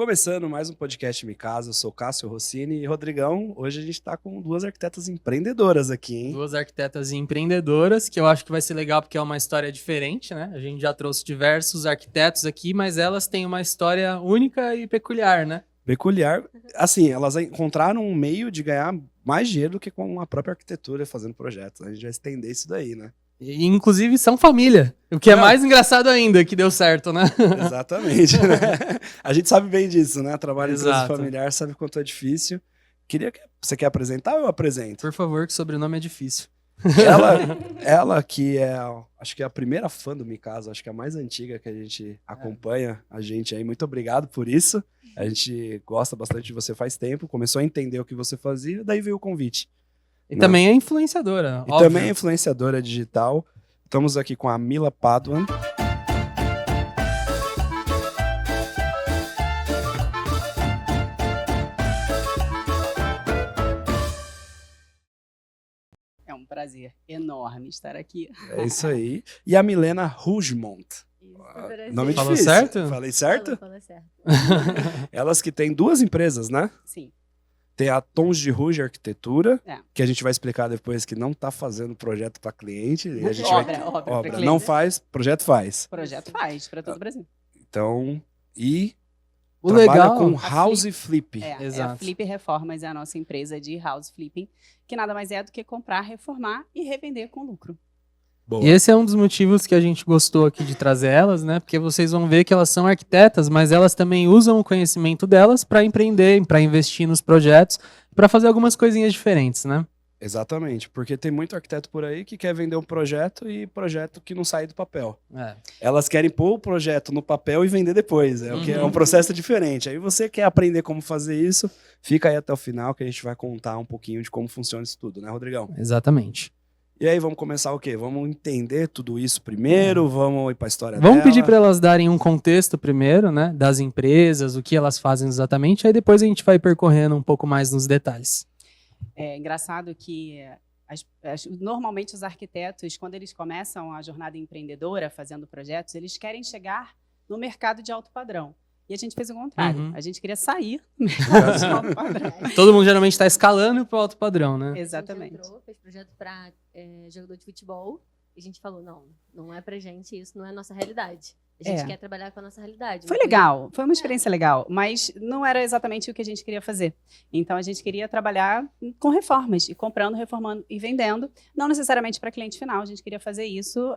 Começando mais um podcast Me Casa, eu sou Cássio Rossini e Rodrigão. Hoje a gente está com duas arquitetas empreendedoras aqui, hein? Duas arquitetas empreendedoras, que eu acho que vai ser legal porque é uma história diferente, né? A gente já trouxe diversos arquitetos aqui, mas elas têm uma história única e peculiar, né? Peculiar. Assim, elas encontraram um meio de ganhar mais dinheiro do que com a própria arquitetura fazendo projetos. A gente vai estender isso daí, né? E, inclusive, são família. O que é mais engraçado ainda, que deu certo, né? Exatamente, né? A gente sabe bem disso, né? Trabalho em empresa Exato. familiar, sabe quanto é difícil. Você quer apresentar ou eu apresento? Por favor, que o sobrenome é difícil. Ela que é, acho que é a primeira fã do Me Casa, acho que é a mais antiga que a gente acompanha a gente aí. Muito obrigado por isso. A gente gosta bastante de você faz tempo, começou a entender o que você fazia, daí veio o convite. E também é influenciadora, E óbvio. também é influenciadora digital. Estamos aqui com a Mila Paduan. É um prazer enorme estar aqui. É isso aí. E a Milena Rougemont. Nome Falou difícil. certo? Falei certo? Falou certo. Elas que têm duas empresas, né? Sim. Tem a Tons de Rouge Arquitetura, É. que a gente vai explicar depois que não está fazendo projeto para cliente. E a gente Obra pra obra. cliente. Não faz, projeto faz. O projeto faz para todo o Brasil. Então, e O trabalha legal... com House Flip. É a Exato. Flip Reformas, é a nossa empresa de house flipping, que nada mais é do que comprar, reformar e revender com lucro. Boa. E esse é um dos motivos que a gente gostou aqui de trazer elas, né? Porque vocês vão ver que elas são arquitetas, mas elas também usam o conhecimento delas para empreender, para investir nos projetos, para fazer algumas coisinhas diferentes, né? Exatamente, porque tem muito arquiteto por aí que quer vender um projeto e projeto que não sai do papel. É. Elas querem pôr o projeto no papel e vender depois. É, o que é um processo diferente. Aí você quer aprender como fazer isso, fica aí até o final que a gente vai contar um pouquinho de como funciona isso tudo, né, Rodrigão? Exatamente. E aí, vamos começar o quê? Vamos entender tudo isso primeiro? Vamos ir para a história Vamos dela? pedir para elas darem um contexto primeiro, né? Das empresas, o que elas fazem exatamente, aí depois a gente vai percorrendo um pouco mais nos detalhes. É engraçado que normalmente os arquitetos, quando eles começam a jornada empreendedora, fazendo projetos, eles querem chegar no mercado de alto padrão. E a gente fez o contrário. Uhum. A gente queria sair do mercado de alto padrão. Todo mundo geralmente está escalando para o alto padrão, né? Exatamente. A gente entrou, fez projeto para jogador de futebol. E a gente falou, não é pra gente, isso não é a nossa realidade. A gente quer trabalhar com a nossa realidade. Foi legal, foi uma experiência legal, mas não era exatamente o que a gente queria fazer. Então a gente queria trabalhar com reformas, e comprando, reformando e vendendo, não necessariamente para cliente final, a gente queria fazer isso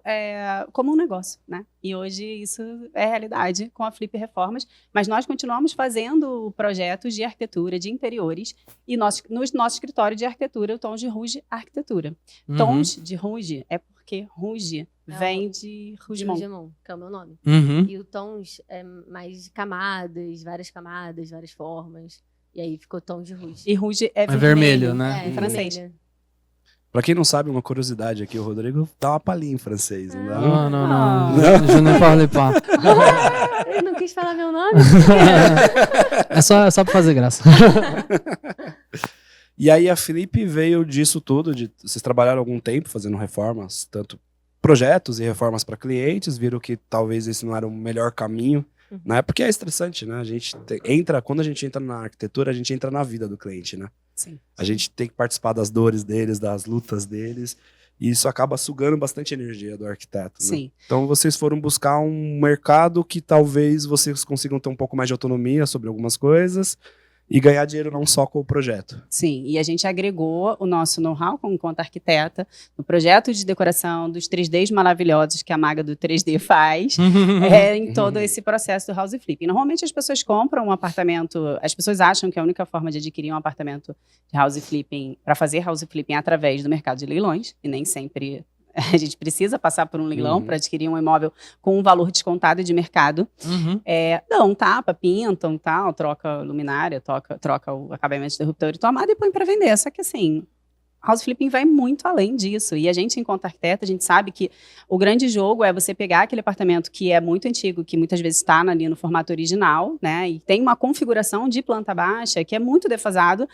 como um negócio, né? E hoje isso é realidade com a Flip Reformas, mas nós continuamos fazendo projetos de arquitetura, de interiores, e no nosso escritório de arquitetura, o Tons de Rouge Arquitetura. Uhum. Tons de Rouge é porque Rouge vem de Rougemont. Rougemont, que é o meu nome. Uhum. E o tons é mais camadas, várias formas. E aí ficou tons de rouge. E Rouge é vermelho, né? em francês. vermelho. Pra quem não sabe, uma curiosidade aqui, o Rodrigo dá uma palhinha em francês, não dá? Não, não, não. Não. Je ne parle pas. Ele não quis falar meu nome? É só pra fazer graça. E aí a Flip veio disso tudo, vocês trabalharam algum tempo fazendo reformas, tanto projetos e reformas para clientes, viram que talvez esse não era o melhor caminho, né? Porque é estressante, né? Quando a gente entra na arquitetura, a gente entra na vida do cliente, né? Sim. A gente tem que participar das dores deles, das lutas deles, e isso acaba sugando bastante energia do arquiteto, né? Sim. Então vocês foram buscar um mercado que talvez vocês consigam ter um pouco mais de autonomia sobre algumas coisas e ganhar dinheiro não só com o projeto. Sim, e a gente agregou o nosso know-how enquanto arquiteta no projeto de decoração dos 3Ds maravilhosos que a maga do 3D faz, em todo esse processo do house flipping. Normalmente as pessoas compram um apartamento, as pessoas acham que a única forma de adquirir um apartamento de house flipping, para fazer house flipping é através do mercado de leilões, e nem sempre a gente precisa passar por um leilão para adquirir um imóvel com um valor descontado de mercado. Uhum. Dão tapa, pintam, tal, troca luminária, troca o acabamento de interruptor e tomada e põe para vender. Só que assim, house flipping vai muito além disso. E a gente, enquanto arquiteta, a gente sabe que o grande jogo é você pegar aquele apartamento que é muito antigo, que muitas vezes está ali no formato original, né? E tem uma configuração de planta baixa que é muito defasado,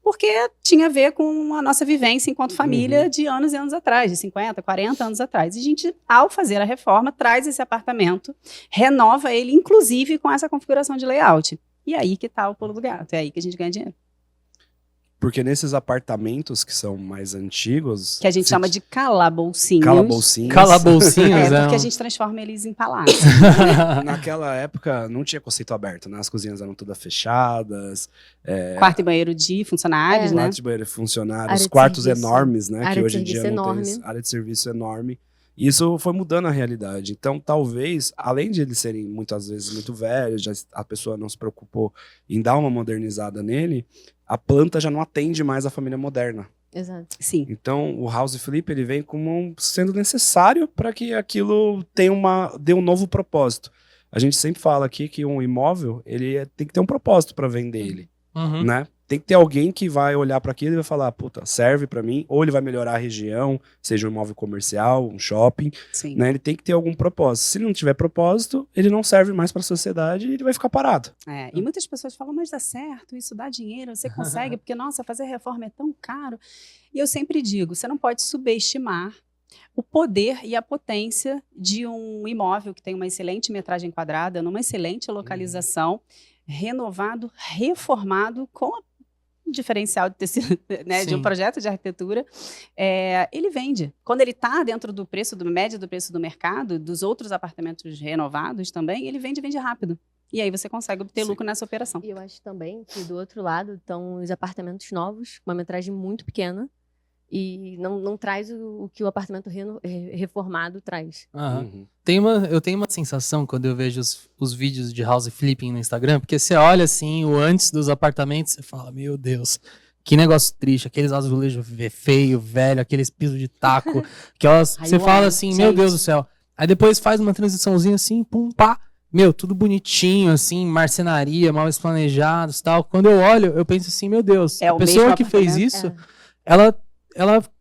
porque tinha a ver com a nossa vivência enquanto família de anos e anos atrás, de 50, 40 anos atrás. E a gente, ao fazer a reforma, traz esse apartamento, renova ele, inclusive com essa configuração de layout. E aí que tá o pulo do gato, é aí que a gente ganha dinheiro. Porque nesses apartamentos que são mais antigos... Que a gente chama de calaboucinhos. Calaboucinhos. Calaboucinhos, Porque a gente transforma eles em palácios. Naquela época não tinha conceito aberto, né? As cozinhas eram todas fechadas. Quarto e banheiro de funcionários, né? Quartos de banheiro de funcionários, Área de quartos serviço. enormes, né? Área Que de hoje em dia serviço não tem enorme. isso. Área de serviço enorme. E isso foi mudando a realidade. Então, talvez, além de eles serem muitas vezes muito velhos, a pessoa não se preocupou em dar uma modernizada nele, a planta já não atende mais a família moderna. Exato. Sim. Então, o House Flip ele vem como sendo necessário para que aquilo dê um novo propósito. A gente sempre fala aqui que um imóvel tem que ter um propósito para vender ele, Uhum. né? Tem que ter alguém que vai olhar para aquilo e vai falar, puta, serve para mim, ou ele vai melhorar a região, seja um imóvel comercial, um shopping, Sim. né? Ele tem que ter algum propósito. Se não tiver propósito, ele não serve mais para a sociedade e ele vai ficar parado. E muitas pessoas falam, mas dá certo, isso dá dinheiro, você consegue, porque, nossa, fazer reforma é tão caro. E eu sempre digo, você não pode subestimar o poder e a potência de um imóvel que tem uma excelente metragem quadrada, numa excelente localização, renovado, reformado, com a diferencial de ter sido, né, de um Sim. projeto de arquitetura, ele vende. Quando ele está dentro do preço, do médio do preço do mercado, dos outros apartamentos renovados também, ele vende rápido. E aí você consegue obter lucro nessa operação. E eu acho também que do outro lado estão os apartamentos novos, com uma metragem muito pequena, e não traz o que o apartamento reformado traz. Aham. Uhum. Eu tenho uma sensação quando eu vejo os vídeos de house flipping no Instagram, porque você olha assim, o antes dos apartamentos, você fala, meu Deus, que negócio triste, aqueles azulejos feio, velho, aqueles pisos de taco, você fala assim, meu Deus do céu. Aí depois faz uma transiçãozinha assim, pum, pá, meu, tudo bonitinho, assim, marcenaria, mal planejados e tal. Quando eu olho, eu penso assim, meu Deus, a pessoa que fez isso, ela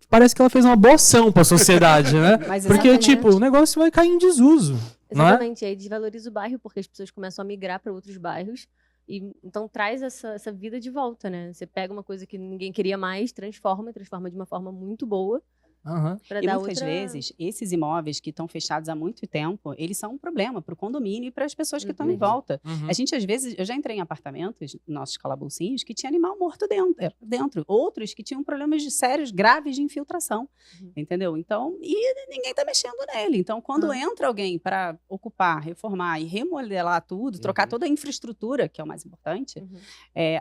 parece que ela fez uma boa ação pra sociedade, né? Mas Porque, exatamente. tipo, o negócio vai cair em desuso. Não é? Exatamente, e aí desvaloriza o bairro, porque as pessoas começam a migrar para outros bairros, e então traz essa vida de volta, né? Você pega uma coisa que ninguém queria mais, transforma de uma forma muito boa, Aham. para E dar muitas outra... vezes, esses imóveis que estão fechados há muito tempo, eles são um problema para o condomínio e para as pessoas que estão em Uhum. volta. Uhum. A gente, às vezes, eu já entrei em apartamentos, nossos calaboucinhos, que tinha animal morto dentro. Outros que tinham problemas sérios, graves de infiltração. Uhum. Entendeu? Então, e ninguém está mexendo nele. Então, quando entra alguém para ocupar, reformar e remodelar tudo, trocar toda a infraestrutura, que é o mais importante, Uhum.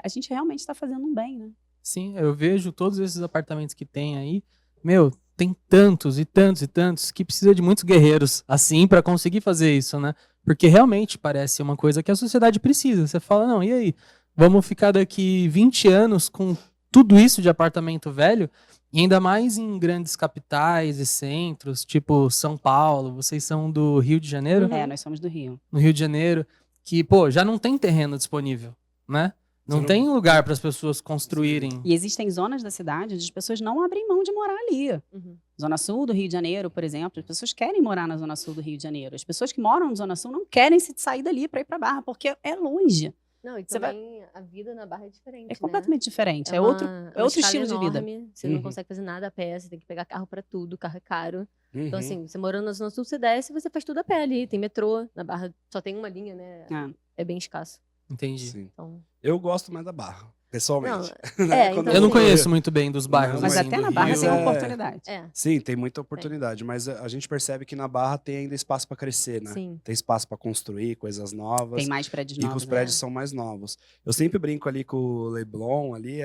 a gente realmente está fazendo um bem, né? Sim, eu vejo todos esses apartamentos que tem aí, meu, tem tantos e tantos e tantos que precisa de muitos guerreiros assim pra conseguir fazer isso, né? Porque realmente parece uma coisa que a sociedade precisa. Você fala, não, e aí? Vamos ficar daqui 20 anos com tudo isso de apartamento velho? E ainda mais em grandes capitais e centros, tipo São Paulo, vocês são do Rio de Janeiro? Nós somos do Rio. No Rio de Janeiro, que, pô, já não tem terreno disponível, né? Não tem lugar para as pessoas construírem. E existem zonas da cidade onde as pessoas não abrem mão de morar ali. Uhum. Zona Sul do Rio de Janeiro, por exemplo, as pessoas querem morar na Zona Sul do Rio de Janeiro. As pessoas que moram na Zona Sul não querem se sair dali para ir para Barra, porque é longe. Não, e Você também a vida na Barra é diferente, É completamente diferente. É uma- outro uma outro escala estilo de vida. enorme, Você Uhum. não consegue fazer nada a pé, você tem que pegar carro pra tudo, carro é caro. Então, Uhum. assim, você morando na Zona Sul, você desce, você faz tudo a pé ali. Tem metrô, na Barra só tem uma linha, né? É bem escasso. Entendi. Sim. Então... Eu gosto mais da Barra, pessoalmente. Não, Né? então, Quando Eu não assim, conheço muito bem dos bairros. Mas assim, até do na Barra Rio. tem oportunidade. Sim, tem muita oportunidade, mas a gente percebe que na Barra tem ainda espaço para crescer, né? Sim. Tem espaço para construir coisas novas. Tem mais prédios E que novos. os prédios são mais novos. Eu sempre brinco ali com o Leblon, ali,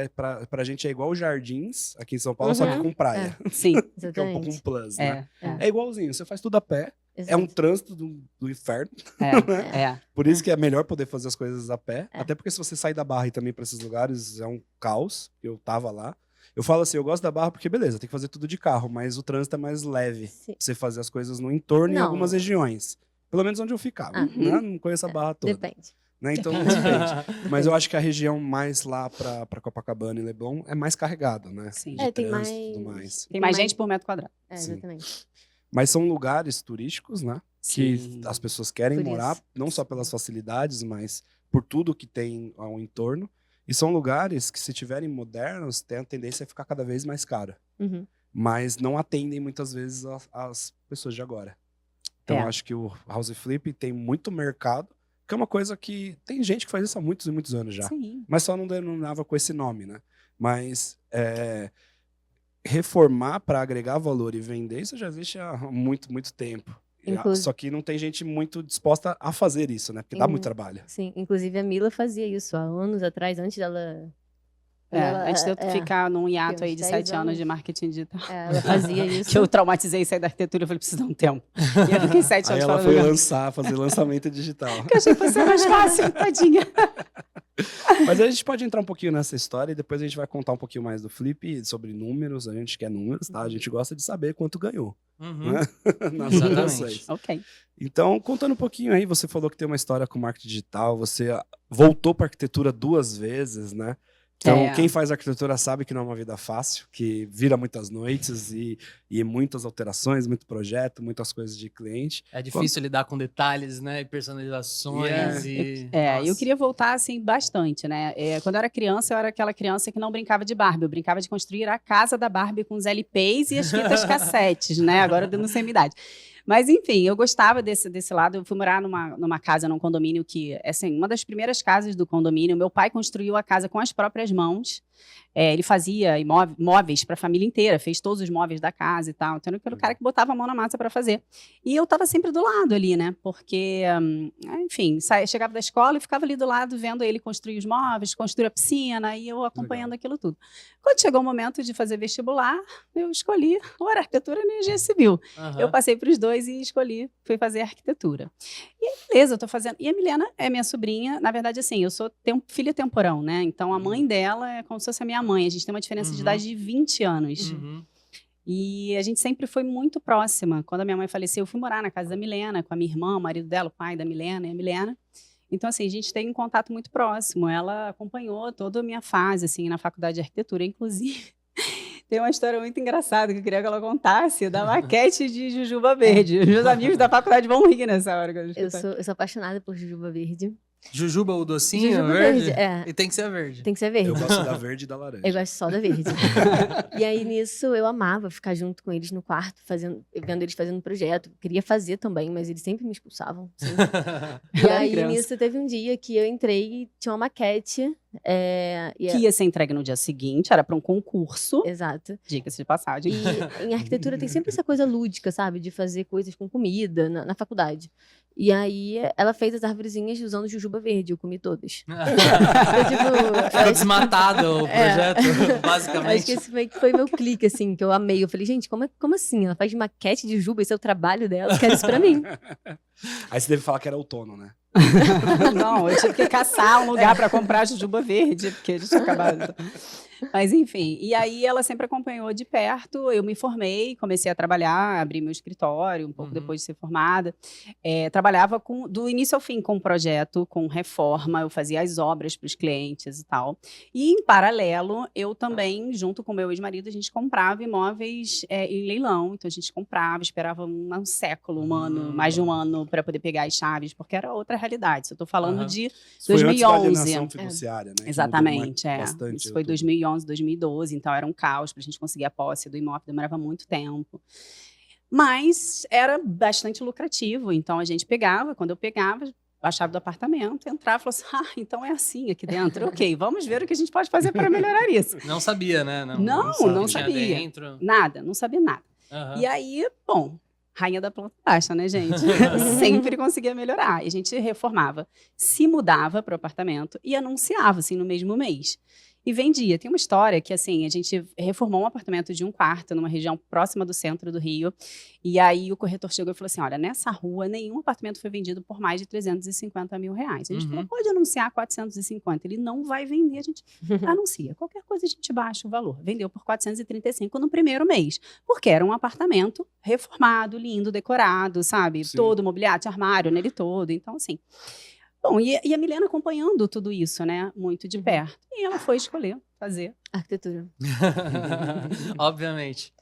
pra gente é igual os Jardins, aqui em São Paulo, só que com praia. Sim, Que é um pouco um Exatamente. plus, né? é. É igualzinho, você faz tudo a pé, é um Exato. trânsito do inferno, É. por isso que é melhor poder fazer as coisas a pé, É. até porque se você sair da Barra e também para esses lugares, é um caos, eu tava lá. Eu falo assim, eu gosto da Barra porque, beleza, tem que fazer tudo de carro, mas o trânsito é mais leve, Sim. pra você fazer as coisas no entorno em Não. algumas regiões. Pelo menos onde eu ficava, Ah. né? Não conheço a Barra toda. Depende. Né? Então, depende. Mas eu acho que a região mais lá pra Copacabana e Leblon é mais carregada, né? Sim. De Tem trânsito e mais... tudo mais. Tem mais gente por metro quadrado. Sim. Exatamente. Mas são lugares turísticos, né? Que Sim. as pessoas querem Por isso. morar, não só pelas facilidades, mas por tudo que tem ao entorno. E são lugares que, se tiverem modernos, tem a tendência a ficar cada vez mais caro. Uhum. Mas não atendem muitas vezes as pessoas de agora. Então, eu acho que o House Flip tem muito mercado Que é uma coisa que tem gente que faz isso há muitos e muitos anos já. Sim. Mas só não denominava com esse nome, né? Mas reformar para agregar valor e vender, isso já existe há muito, muito tempo. Só que não tem gente muito disposta a fazer isso, né? Porque dá muito trabalho. Sim, inclusive a Mila fazia isso há anos atrás, antes dela... Antes de eu ficar num hiato aí de 7 anos anos de marketing digital. ela fazia isso. Que eu traumatizei sair da arquitetura, eu falei, preciso dar um tempo. E eu fiquei 7 Aí anos ela falando. foi fazer lançamento digital. Que eu achei que fosse mais fácil, tadinha. Mas a gente pode entrar um pouquinho nessa história e depois a gente vai contar um pouquinho mais do Flip, sobre números. A gente quer números, tá? A gente gosta de saber quanto ganhou. Uhum. Né? Nas Exatamente. operações. Ok. Então, contando um pouquinho aí, você falou que tem uma história com marketing digital, você voltou para arquitetura 2 vezes, né? Então, quem faz arquitetura sabe que não é uma vida fácil, que vira muitas noites e muitas alterações, muito projeto, muitas coisas de cliente. É difícil lidar com detalhes, né? E personalizações Eu Nossa. queria voltar, assim, bastante, né? Quando eu era criança, eu era aquela criança que não brincava de Barbie. Eu brincava de construir a casa da Barbie com os LPs e as fitas cassetes, né? Agora eu não sei a minha idade. Mas, enfim, eu gostava desse lado. Eu fui morar numa casa, num condomínio que, assim, uma das primeiras casas do condomínio, meu pai construiu a casa com as próprias mãos. Ele fazia móveis para a família inteira, fez todos os móveis da casa e tal. Então, era aquele cara que botava a mão na massa para fazer. E eu estava sempre do lado ali, né? Porque, enfim, chegava da escola e ficava ali do lado vendo ele construir os móveis, construir a piscina, e eu acompanhando aquilo tudo. Quando chegou o momento de fazer vestibular, eu escolhi ou era arquitetura ou engenharia civil. Uhum. Eu passei para os dois e fui fazer arquitetura. E aí, beleza, eu tô fazendo. E a Milena é minha sobrinha. Na verdade, assim, eu sou filha temporão, né? Então, a mãe dela é como se fosse a minha mãe. A gente tem uma diferença de idade de 20 anos. Uhum. E a gente sempre foi muito próxima. Quando a minha mãe faleceu, eu fui morar na casa da Milena, com a minha irmã, o marido dela, o pai da Milena e a Milena. Então, assim, a gente tem um contato muito próximo. Ela acompanhou toda a minha fase, assim, na faculdade de arquitetura. Inclusive, tem uma história muito engraçada que eu queria que ela contasse, da maquete de Jujuba Verde. Os meus amigos da faculdade vão rir nessa hora. Eu sou apaixonada por Jujuba Verde. Jujuba, o docinho Jujuba verde? verde, E tem que ser verde. Tem que ser verde. Eu gosto da verde e da laranja. Eu gosto só da verde. E aí, nisso, eu amava ficar junto com eles no quarto, vendo eles fazendo projeto. Queria fazer também, mas eles sempre me expulsavam. Sempre. E aí, criança. nisso, teve um dia que eu entrei e tinha uma maquete. Que ia ser entregue no dia seguinte, era para um concurso, Exato. diga-se de passagem. E em arquitetura tem sempre essa coisa lúdica, sabe? De fazer coisas com comida na faculdade. E aí, ela fez as arvorezinhas usando jujuba verde. Eu comi todas. Ficou desmatado o projeto, Acho que basicamente. esse foi meu clique, assim, que eu amei. Eu falei, gente, como assim? Ela faz maquete de jujuba, esse é o trabalho dela, eu quero isso pra mim. Aí você deve falar que era outono, né? Não, eu tive que caçar um lugar para comprar jujuba verde, porque a gente tinha acabado. Mas, enfim, e aí ela sempre acompanhou de perto. Eu me formei, comecei a trabalhar, abri meu escritório um pouco depois de ser formada. Trabalhava do início ao fim com o projeto, com reforma, eu fazia as obras para os clientes e tal. E, em paralelo, eu também, junto com meu ex-marido, a gente comprava imóveis em leilão. Então, a gente comprava, esperava um século, um ano, mais de um ano, para poder pegar as chaves, porque era outra realidade. Eu estou falando de Isso foi antes da 2011. alienação fiduciária, né? Que Exatamente, mudou bastante isso foi tudo. 2011, 2012, então era um caos para a gente conseguir a posse do imóvel, demorava muito tempo. Mas era bastante lucrativo, então a gente pegava, quando eu pegava a chave do apartamento, entrava e falava assim, então é assim aqui dentro, ok, vamos ver o que a gente pode fazer para melhorar isso. Não sabia, né? Não tinha sabia. dentro. Nada, não sabia nada. Aham. E aí, bom, rainha da planta baixa, né, gente? Sempre conseguia melhorar. E a gente reformava, se mudava para o apartamento e anunciava, assim, no mesmo mês. E vendia. Tem uma história que, assim, a gente reformou um apartamento de 1 quarto numa região próxima do centro do Rio. E aí o corretor chegou e falou assim, olha, nessa rua nenhum apartamento foi vendido por mais de 350 mil reais. A gente falou, pode anunciar 450. Ele não vai vender, a gente anuncia. Qualquer coisa a gente baixa o valor. Vendeu por 435 no primeiro mês. Porque era um apartamento reformado, lindo, decorado, sabe? Sim. Todo mobiliário, tinha armário nele todo. Então, assim... Bom, e a Milena acompanhando tudo isso, né? Muito de perto. E ela foi escolher fazer. Arquitetura. Obviamente.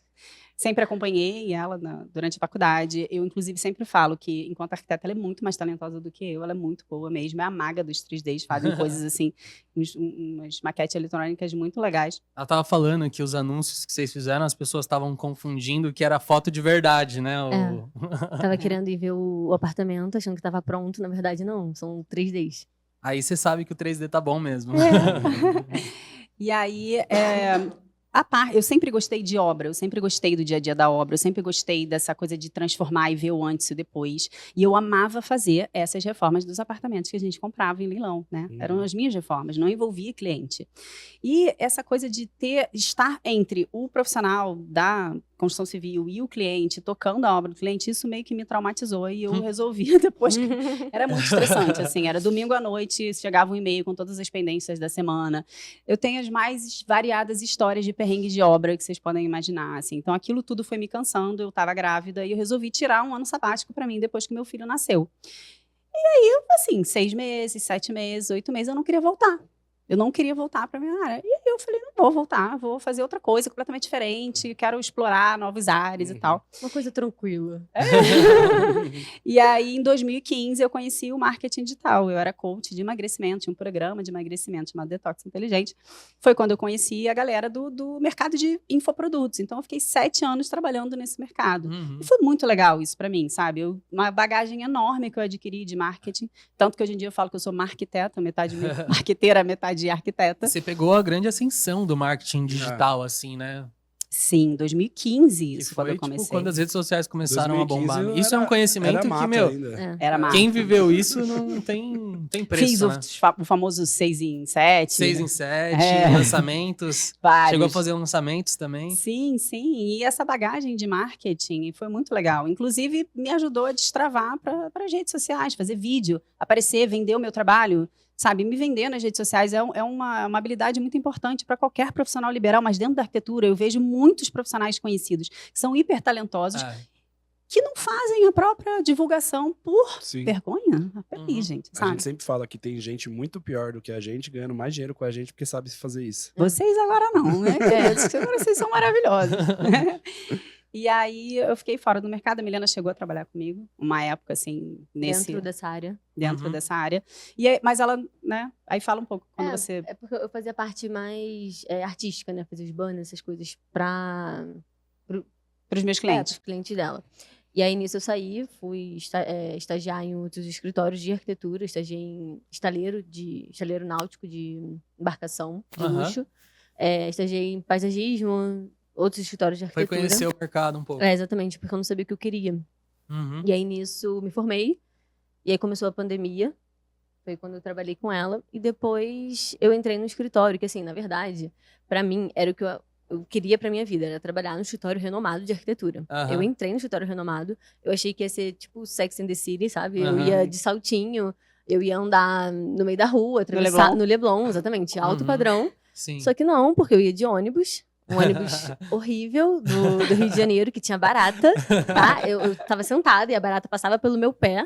Sempre acompanhei ela durante a faculdade. Eu, inclusive, sempre falo que, enquanto arquiteta, ela é muito mais talentosa do que eu. Ela é muito boa mesmo. É a maga dos 3Ds. Fazem coisas assim, umas maquetes eletrônicas muito legais. Ela tava falando que os anúncios que vocês fizeram, as pessoas estavam confundindo que era foto de verdade, né? Tava querendo ir ver o apartamento, achando que tava pronto. Na verdade, não. São 3Ds. Aí você sabe que o 3D tá bom mesmo. E aí, eu sempre gostei de obra, eu sempre gostei do dia a dia da obra, eu sempre gostei dessa coisa de transformar e ver o antes e o depois. E eu amava fazer essas reformas dos apartamentos que a gente comprava em leilão, né? Eram as minhas reformas, não envolvia cliente. E essa coisa de estar entre o profissional da construção civil e o cliente, tocando a obra do cliente, isso meio que me traumatizou e eu resolvi depois que era muito estressante, assim, era domingo à noite, chegava um e-mail com todas as pendências da semana. Eu tenho as mais variadas histórias de perrengues de obra que vocês podem imaginar, assim. Então aquilo tudo foi me cansando, eu estava grávida e eu resolvi tirar um ano sabático para mim depois que meu filho nasceu. E aí, assim, 6 meses, 7 meses, 8 meses, eu não queria voltar. Eu não queria voltar para a minha área. E aí eu falei, não vou voltar, vou fazer outra coisa completamente diferente, quero explorar novos ares e tal. Uma coisa tranquila. E aí, em 2015, eu conheci o marketing digital. Eu era coach de emagrecimento, tinha um programa de emagrecimento chamado Detox Inteligente. Foi quando eu conheci a galera do mercado de infoprodutos. Então, eu fiquei 7 anos trabalhando nesse mercado. E foi muito legal isso para mim, sabe? Uma bagagem enorme que eu adquiri de marketing. Tanto que hoje em dia eu falo que eu sou marqueteta, metade marqueteira, metade arquiteta. Você pegou a grande ascensão do marketing digital, assim, né? Sim, 2015, isso quando eu comecei. Tipo, quando as redes sociais começaram a 2015 bombar. Isso é um conhecimento que, meu, Era massa. quem viveu isso não tem preço, Fiz né? o famoso 6 em 7. 6 em 7, lançamentos. Vários. Chegou a fazer lançamentos também. Sim, sim. E essa bagagem de marketing foi muito legal. Inclusive, me ajudou a destravar para as redes sociais, fazer vídeo, aparecer, vender o meu trabalho. Sabe, me vender nas redes sociais é uma habilidade muito importante para qualquer profissional liberal, mas dentro da arquitetura eu vejo muitos profissionais conhecidos que são hiper talentosos que não fazem a própria divulgação por vergonha. Peraí, gente, sabe? A gente sempre fala que tem gente muito pior do que a gente ganhando mais dinheiro com a gente porque sabe fazer isso. Vocês agora não, né? Agora vocês são maravilhosos. E aí eu fiquei fora do mercado, a Milena chegou a trabalhar comigo, uma época assim, Dentro dessa área. Dentro dessa área. E aí, mas ela, né, aí fala um pouco quando você... É porque eu fazia parte mais artística, né, fazer os banners, essas coisas para os meus clientes. Os clientes dela. E aí nisso eu saí, fui estagiar em outros escritórios de arquitetura, estagiei em estaleiro náutico de embarcação, de luxo. Estagiei em paisagismo, outros escritórios de arquitetura. Foi conhecer o mercado um pouco. Exatamente, porque eu não sabia o que eu queria. E aí nisso me formei, e aí começou a pandemia, foi quando eu trabalhei com ela, e depois eu entrei no escritório, que assim, na verdade, pra mim, era o que eu queria pra minha vida, era trabalhar no escritório renomado de arquitetura. Eu entrei no escritório renomado, eu achei que ia ser tipo Sex and the City, sabe? Eu ia de saltinho, eu ia andar no meio da rua, atravessar no Leblon, exatamente, alto padrão. Sim. Só que não, porque eu ia de ônibus, um ônibus horrível do Rio de Janeiro, que tinha barata, tá? Eu tava sentada e a barata passava pelo meu pé,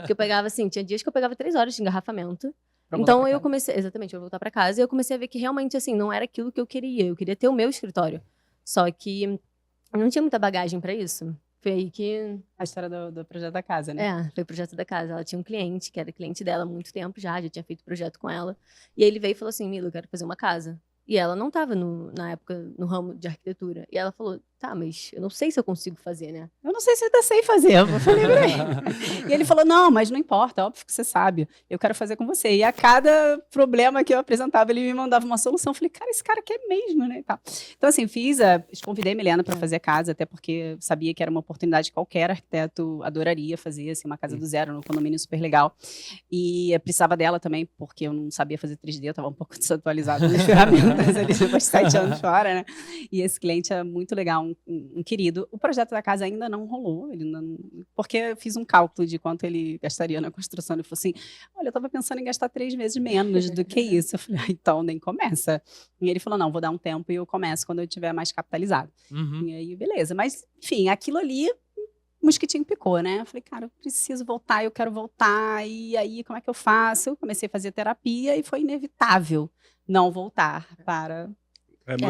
que eu pegava assim, tinha dias que eu pegava 3 horas de engarrafamento. Então eu comecei, exatamente, eu vou voltar pra casa, e eu comecei a ver que realmente, assim, não era aquilo que eu queria ter o meu escritório. Só que eu não tinha muita bagagem pra isso. Foi aí que... A história do projeto da casa, né? Foi o projeto da casa. Ela tinha um cliente, que era cliente dela há muito tempo já tinha feito projeto com ela. E aí ele veio e falou assim, Mila, eu quero fazer uma casa. E ela não estava, na época, no ramo de arquitetura. E ela falou, tá, mas eu não sei se eu consigo fazer, né? Eu não sei se eu ainda sei fazer. Eu falei, e ele falou, não, mas não importa, óbvio que você sabe. Eu quero fazer com você. E a cada problema que eu apresentava, ele me mandava uma solução. Eu falei, cara, esse cara quer mesmo, né? Então, assim, convidei a Milena para fazer a casa, até porque sabia que era uma oportunidade que qualquer arquiteto adoraria fazer, assim, uma casa do zero, num condomínio super legal. E eu precisava dela também, porque eu não sabia fazer 3D, eu estava um pouco desatualizada nas ferramentas. Ali depois de 7 anos fora, né? E esse cliente é muito legal, um querido. O projeto da casa ainda não rolou, porque eu fiz um cálculo de quanto ele gastaria na construção. Ele falou assim, olha, eu estava pensando em gastar 3 vezes menos do que isso. Eu falei, então nem começa. E ele falou, não, vou dar um tempo e eu começo quando eu estiver mais capitalizado. E aí, beleza. Mas, enfim, aquilo ali... O mosquitinho picou, né? Eu falei, cara, eu preciso voltar, eu quero voltar. E aí, como é que eu faço? Eu comecei a fazer terapia e foi inevitável não voltar para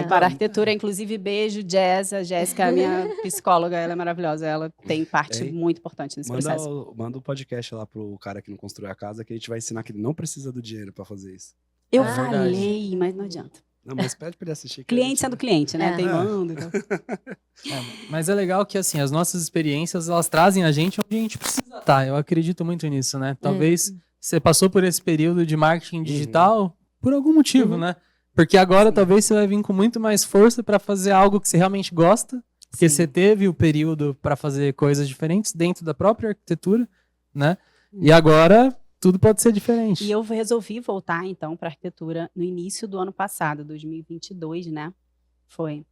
Para arquitetura, inclusive, beijo, Jazz. A Jéssica é a minha psicóloga, ela é maravilhosa. Ela tem parte muito importante nesse processo. Manda o podcast lá pro cara que não construiu a casa, que a gente vai ensinar que ele não precisa do dinheiro para fazer isso. Eu falei, mas não adianta. Não, mas pede pra ele assistir. Cliente sendo cliente, né? Teimando. Então. Mas é legal que, assim, as nossas experiências, elas trazem a gente onde a gente precisa estar. Eu acredito muito nisso, né? Talvez você passou por esse período de marketing digital por algum motivo, né? Porque agora talvez você vai vir com muito mais força para fazer algo que você realmente gosta, porque você teve o período para fazer coisas diferentes dentro da própria arquitetura, né? E agora tudo pode ser diferente. E eu resolvi voltar, então, para arquitetura no início do ano passado, 2022, né? Foi.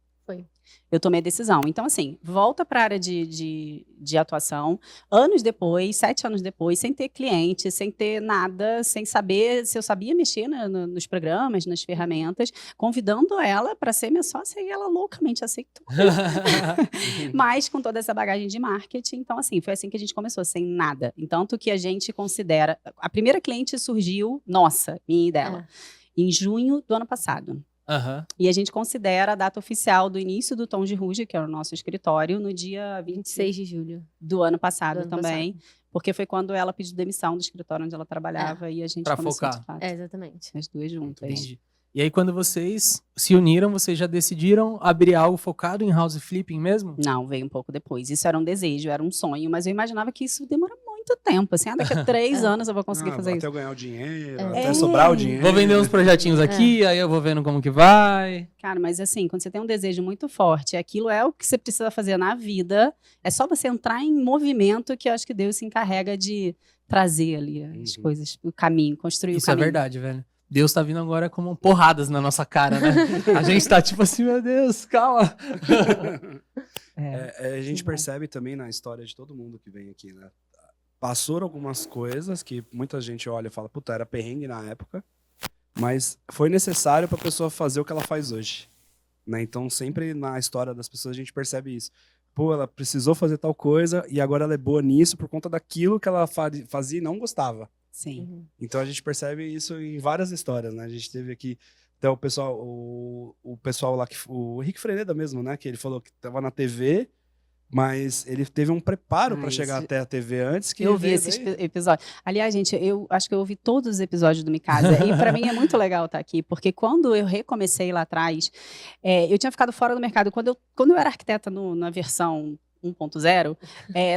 Eu tomei a decisão. Então, assim, volta para a área de atuação, anos depois, 7 anos depois, sem ter cliente, sem ter nada, sem saber se eu sabia mexer nos programas, nas ferramentas, convidando ela para ser minha sócia e ela loucamente aceitou. Mas com toda essa bagagem de marketing, então, assim, foi assim que a gente começou, sem nada. Então, que a gente considera... A primeira cliente surgiu, minha e dela, em junho do ano passado. E a gente considera a data oficial do início do Tons de Rouge, que é o nosso escritório, no dia 26 de julho do ano passado também. Porque foi quando ela pediu demissão do escritório onde ela trabalhava e a gente começou focar. De fato. Exatamente. As duas juntas. Entendi. E aí, quando vocês se uniram, vocês já decidiram abrir algo focado em house flipping mesmo? Não, veio um pouco depois. Isso era um desejo, era um sonho, mas eu imaginava que isso demora muito tempo. Assim, daqui a 3 anos eu vou conseguir fazer até isso. eu ganhar o dinheiro, até sobrar o dinheiro. Vou vender uns projetinhos aqui, aí eu vou vendo como que vai. Cara, mas assim, quando você tem um desejo muito forte, aquilo é o que você precisa fazer na vida, é só você entrar em movimento que eu acho que Deus se encarrega de trazer ali as coisas, o caminho, construir Isso o caminho. É verdade, velho. Deus tá vindo agora como porradas na nossa cara, né? A gente tá tipo assim, meu Deus, calma. A gente percebe também na história de todo mundo que vem aqui, né? Passaram algumas coisas que muita gente olha e fala, puta, era perrengue na época, mas foi necessário pra pessoa fazer o que ela faz hoje, né? Então, sempre na história das pessoas a gente percebe isso. Pô, ela precisou fazer tal coisa e agora ela é boa nisso por conta daquilo que ela fazia e não gostava. Sim. Então a gente percebe isso em várias histórias, né? A gente teve aqui até o pessoal lá, o Rick Freneda mesmo, né? Que ele falou que estava na TV, mas ele teve um preparo para chegar até a TV antes. Que eu vi esses episódios. Aliás, gente, eu acho que eu ouvi todos os episódios do Micasa. E para mim é muito legal estar aqui, porque quando eu recomecei lá atrás, eu tinha ficado fora do mercado. Quando eu era arquiteta na versão 1.0,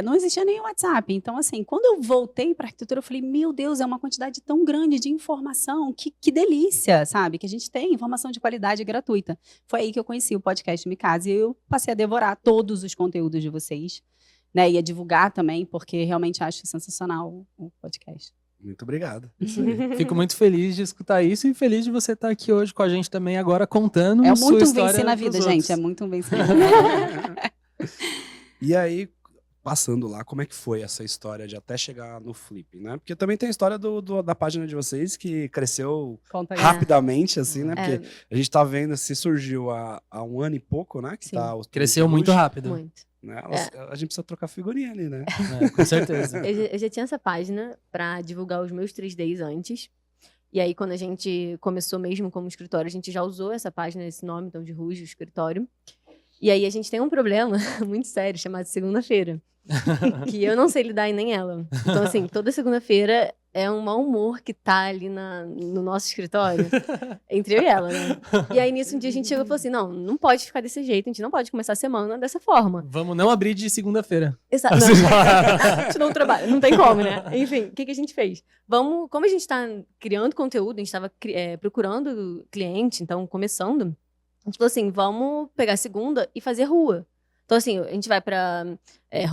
não existia nem o WhatsApp. Então, assim, quando eu voltei para a arquitetura, eu falei, meu Deus, é uma quantidade tão grande de informação, que delícia, sabe? Que a gente tem informação de qualidade gratuita. Foi aí que eu conheci o podcast Micasa e eu passei a devorar todos os conteúdos de vocês, né? E a divulgar também, porque realmente acho sensacional o podcast. Muito obrigado. Fico muito feliz de escutar isso e feliz de você estar aqui hoje com a gente também agora contando sua história. É muito vencer na vida, gente. É muito vencer na vida. E aí, passando lá, como é que foi essa história de até chegar no Flipping, né? Porque também tem a história da página de vocês que cresceu rapidamente, assim, né? Porque a gente tá vendo se surgiu há 1 ano e pouco, né? Que tá cresceu muito rápido. Muito. Né? A gente precisa trocar figurinha ali, né? Com certeza. Eu já tinha essa página pra divulgar os meus 3Ds antes. E aí, quando a gente começou mesmo como escritório, a gente já usou essa página, esse nome, então, de Rouge, o escritório. E aí, a gente tem um problema muito sério, chamado segunda-feira. Que eu não sei lidar e nem ela. Então, assim, toda segunda-feira é um mau humor que tá ali no nosso escritório. Entre eu e ela, né? E aí, nisso, um dia a gente chegou e falou assim, não pode ficar desse jeito, a gente não pode começar a semana dessa forma. Vamos não abrir de segunda-feira. Exato. A gente não trabalha, não tem como, né? Enfim, o que a gente fez? Como a gente tá criando conteúdo, a gente tava procurando cliente, então, começando... A gente falou assim, vamos pegar a segunda e fazer rua. Então, assim, a gente vai pra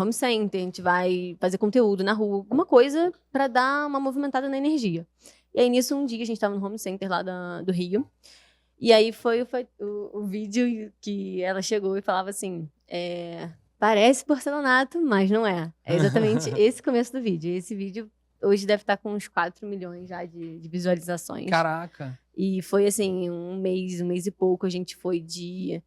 home center, a gente vai fazer conteúdo na rua, alguma coisa pra dar uma movimentada na energia. E aí, nisso, um dia, a gente tava no home center lá do Rio. E aí, foi o vídeo que ela chegou e falava assim, parece porcelanato, mas não é. É exatamente esse começo do vídeo. Esse vídeo, hoje, deve estar com uns 4 milhões já de visualizações. Caraca! E foi assim, um mês e pouco, a gente foi de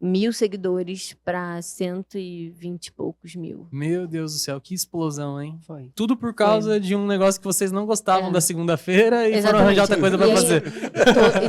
1.000 seguidores para 120 e poucos mil. Meu Deus do céu, que explosão, hein? Foi. Tudo por causa de um negócio que vocês não gostavam É. da segunda-feira e foram Exatamente. arranjar outra coisa pra E aí, fazer.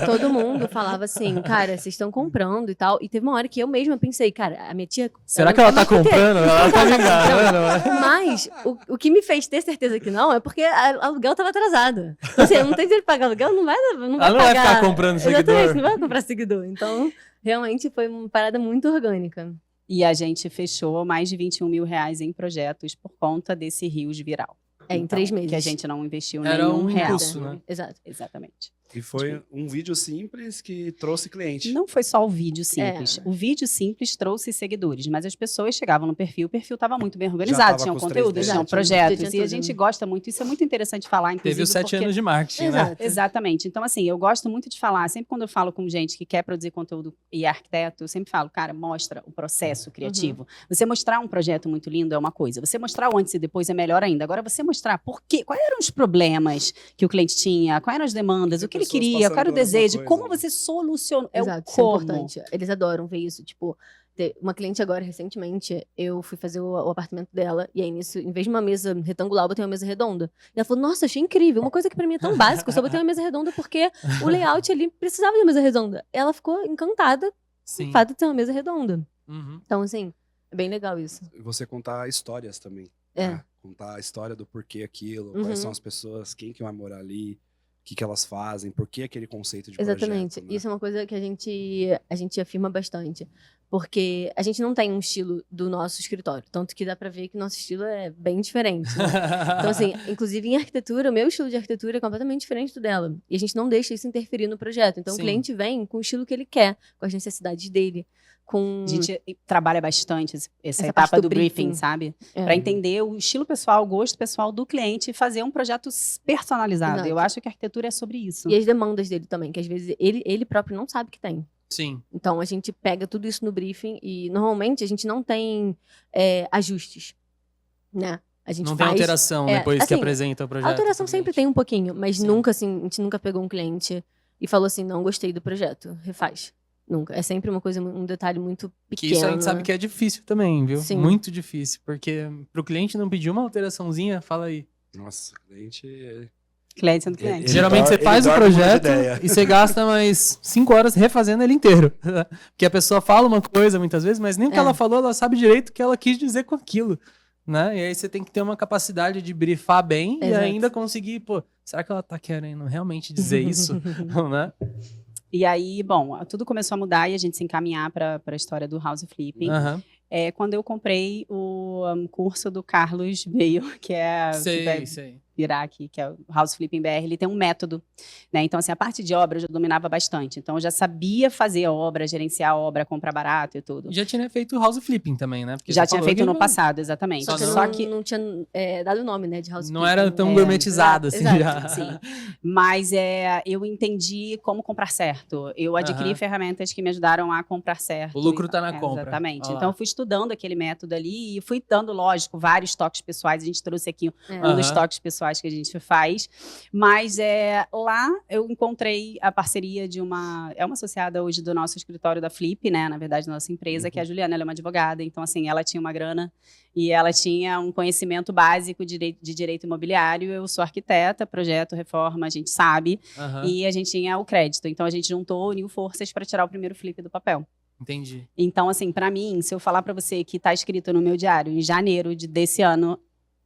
E todo mundo falava assim, cara, vocês estão comprando e tal. E teve uma hora que eu mesma pensei, cara, a minha tia... Será que ela tá é marqueteira. comprando? Ela tá me enganando. Mas o que me fez ter certeza que não é porque o aluguel tava atrasado. Então, assim, eu não tenho dinheiro pra pagar aluguel, não vai Ela não pagar. vai ficar comprando seguidor. Exatamente, não vai comprar seguidor. Então, realmente foi uma parada muito orgânica. E a gente fechou mais de 21 mil reais em projetos por conta desse Rios viral. Em 3 meses. Que a gente não investiu Era nenhum um real. impulso, né? Exato. Exatamente. E foi um vídeo simples que trouxe cliente. Não foi só o vídeo simples. O vídeo simples trouxe seguidores, mas as pessoas chegavam no perfil, o perfil estava muito bem organizado, tava tinham com os conteúdos, 3D. tinham Exato. projetos, Tinha e a tudo. gente gosta muito, isso é muito interessante falar, inclusive, Teve os 7 porque- anos de marketing, Exato. né? Exatamente. Então, assim, eu gosto muito de falar, sempre quando eu falo com gente que quer produzir conteúdo e é arquiteto, eu sempre falo, cara, mostra o processo criativo. Você mostrar um projeto muito lindo é uma coisa, você mostrar o antes e depois é melhor ainda. Agora, você mostrar por quê, quais eram os problemas que o cliente tinha, quais eram as demandas, E o que ele pessoas queria, passando qual era o pela mesma desejo, coisa, como né? você solucionou, é Exato, o isso é como. importante. Eles adoram ver isso. Tipo, uma cliente agora, recentemente, eu fui fazer o apartamento dela, e aí nisso, em vez de uma mesa retangular, eu botei uma mesa redonda. E ela falou, nossa, achei incrível. Uma coisa que pra mim é tão básica, eu só botei uma mesa redonda porque o layout ali precisava de uma mesa redonda. Ela ficou encantada com Sim. o fato de ter uma mesa redonda. Uhum. Então, assim, é bem legal isso. E você contar histórias também. É. né? Contar a história do porquê aquilo, Uhum. quais são as pessoas, quem que vai morar ali, o que elas fazem, por que aquele conceito de Exatamente. projeto. Né? Isso é uma coisa que a gente afirma bastante. Porque a gente não tem um estilo do nosso escritório. Tanto que dá pra ver que nosso estilo é bem diferente. Né? Então, assim, inclusive em arquitetura, o meu estilo de arquitetura é completamente diferente do dela. E a gente não deixa isso interferir no projeto. Então, Sim. o cliente vem com o estilo que ele quer, com as necessidades dele. Com... A gente trabalha bastante essa Essa etapa parte do do briefing, briefing. sabe? É. Para entender o estilo pessoal, o gosto pessoal do cliente e fazer um projeto personalizado. Exato. Eu acho que a arquitetura é sobre isso. E as demandas dele também, que às vezes ele próprio não sabe que tem. Sim. Então, a gente pega tudo isso no briefing e, normalmente, a gente não tem ajustes, né? A gente Não tem faz... alteração é, depois que assim, apresenta o projeto. A alteração pro sempre cliente. tem um pouquinho, mas Sim. nunca, assim, a gente nunca pegou um cliente e falou assim, não gostei do projeto, refaz. Nunca. É sempre uma coisa, um detalhe muito Que pequeno. isso a gente sabe que é difícil também, viu? Sim. Muito difícil. Porque pro cliente não pedir uma alteraçãozinha, fala aí. Nossa, cliente. Cliente sendo cliente. Ele Geralmente dorme- você faz o ele dorme com projeto muita ideia. e você gasta mais 5 horas refazendo ele inteiro. Porque a pessoa fala uma coisa muitas vezes, mas nem o que É. ela falou, ela sabe direito o que ela quis dizer com aquilo. Né? E aí você tem que ter uma capacidade de brifar bem e Exato. ainda conseguir, pô, será que ela tá querendo realmente dizer isso? Né? E aí, bom, tudo começou a mudar e a gente se encaminhar para a história do House Flipping. Aham. Quando eu comprei o curso do Carlos Veio, que é que vai Sei. virar aqui, que é o House Flipping BR, ele tem um método, né? Então, assim, a parte de obra eu já dominava bastante. Então, eu já sabia fazer a obra, gerenciar a obra, comprar barato e tudo. E já tinha feito house flipping também, né? Porque Já você tinha falou feito que no não- passado, exatamente. Só Só não- que não tinha dado o nome, né, de house Não era tão É, gourmetizado assim exato, já. Sim. Mas eu entendi como comprar certo. Eu adquiri Aham. ferramentas que me ajudaram a comprar certo. O lucro tá na É, compra. Exatamente. Olha lá. Então, eu fui estudando aquele método ali e fui dando, lógico, vários toques pessoais. A gente trouxe aqui É. um dos Aham. toques pessoais que a gente faz. Mas lá eu encontrei a parceria de uma associada hoje do nosso escritório da Flip, né? Na verdade, da nossa empresa, que é a Juliana, ela é uma advogada. Então, assim, ela tinha uma grana e ela tinha um conhecimento básico de direito imobiliário. Eu sou arquiteta, projeto, reforma, a gente sabe. Aham. E a gente tinha o crédito. Então, a gente juntou, uniu forças para tirar o primeiro flip do papel. Entendi. Então, assim, para mim, se eu falar para você que está escrito no meu diário, em janeiro desse ano,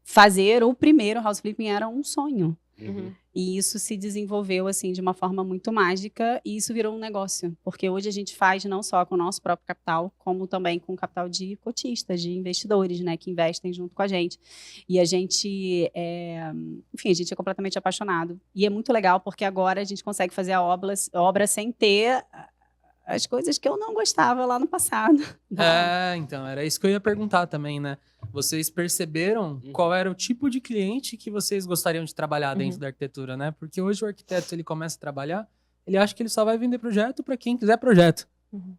fazer o primeiro house flipping era um sonho. Uhum. E isso se desenvolveu, assim, de uma forma muito mágica e isso virou um negócio. Porque hoje a gente faz não só com o nosso próprio capital, como também com o capital de cotistas, de investidores, né, que investem junto com a gente. E a gente, enfim, a gente é completamente apaixonado. E é muito legal porque agora a gente consegue fazer a obra sem ter as coisas que eu não gostava lá no passado. Então, era isso que eu ia perguntar também, né? Vocês perceberam qual era o tipo de cliente que vocês gostariam de trabalhar dentro da arquitetura, né? Porque hoje o arquiteto, ele começa a trabalhar, ele acha que ele só vai vender projeto para quem quiser projeto. Uhum.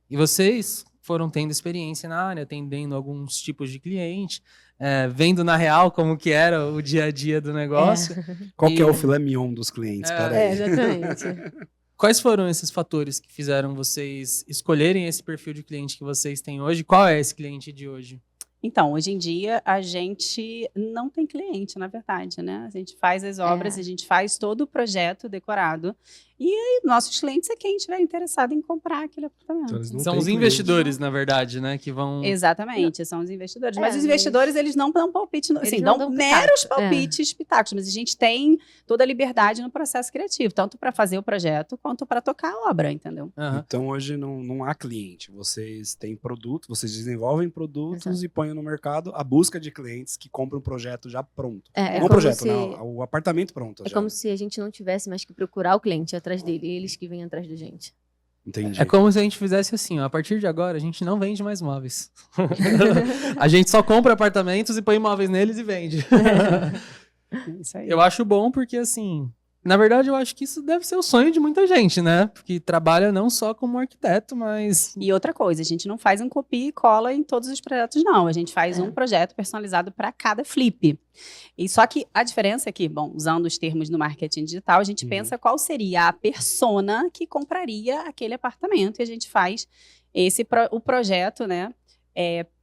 E vocês foram tendo experiência na área, atendendo alguns tipos de cliente, vendo na real como que era o dia a dia do negócio. Qual que é E- o filé mignon dos clientes? Peraí. exatamente. Quais foram esses fatores que fizeram vocês escolherem esse perfil de cliente que vocês têm hoje? Qual é esse cliente de hoje? Então, hoje em dia, a gente não tem cliente, na verdade, né? A gente faz as obras, a gente faz todo o projeto decorado. E aí, nossos clientes é quem estiver interessado em comprar aquele apartamento. Então, eles não São têm os cliente. investidores, na verdade, né? Que vão... Exatamente, são os investidores. Mas os mas- investidores, eles não dão palpite, assim, Eles não dão dão meros pitaco, palpites, pitacos. Mas a gente tem toda a liberdade no processo criativo, tanto para fazer o projeto, quanto para tocar a obra, entendeu? Aham. Então hoje não há cliente. Vocês têm produto, vocês desenvolvem produtos Exato. e põem no mercado a busca de clientes que compram um projeto já pronto. É não o como projeto, se- não, o apartamento pronto. É já. como se a gente não tivesse mais que procurar o cliente atrás dele, eles que vêm atrás da gente. Entendi. É como se a gente fizesse assim, ó, a partir de agora a gente não vende mais móveis. A gente só compra apartamentos e põe móveis neles e vende. Isso aí. Eu acho bom porque, assim, na verdade eu acho que isso deve ser o sonho de muita gente, né? Porque trabalha não só como arquiteto, mas... E outra coisa, a gente não faz um copia e cola em todos os projetos, não. A gente faz um projeto personalizado para cada flip. E só que a diferença é que, bom, usando os termos no marketing digital, a gente pensa qual seria a persona que compraria aquele apartamento. E a gente faz o projeto, né?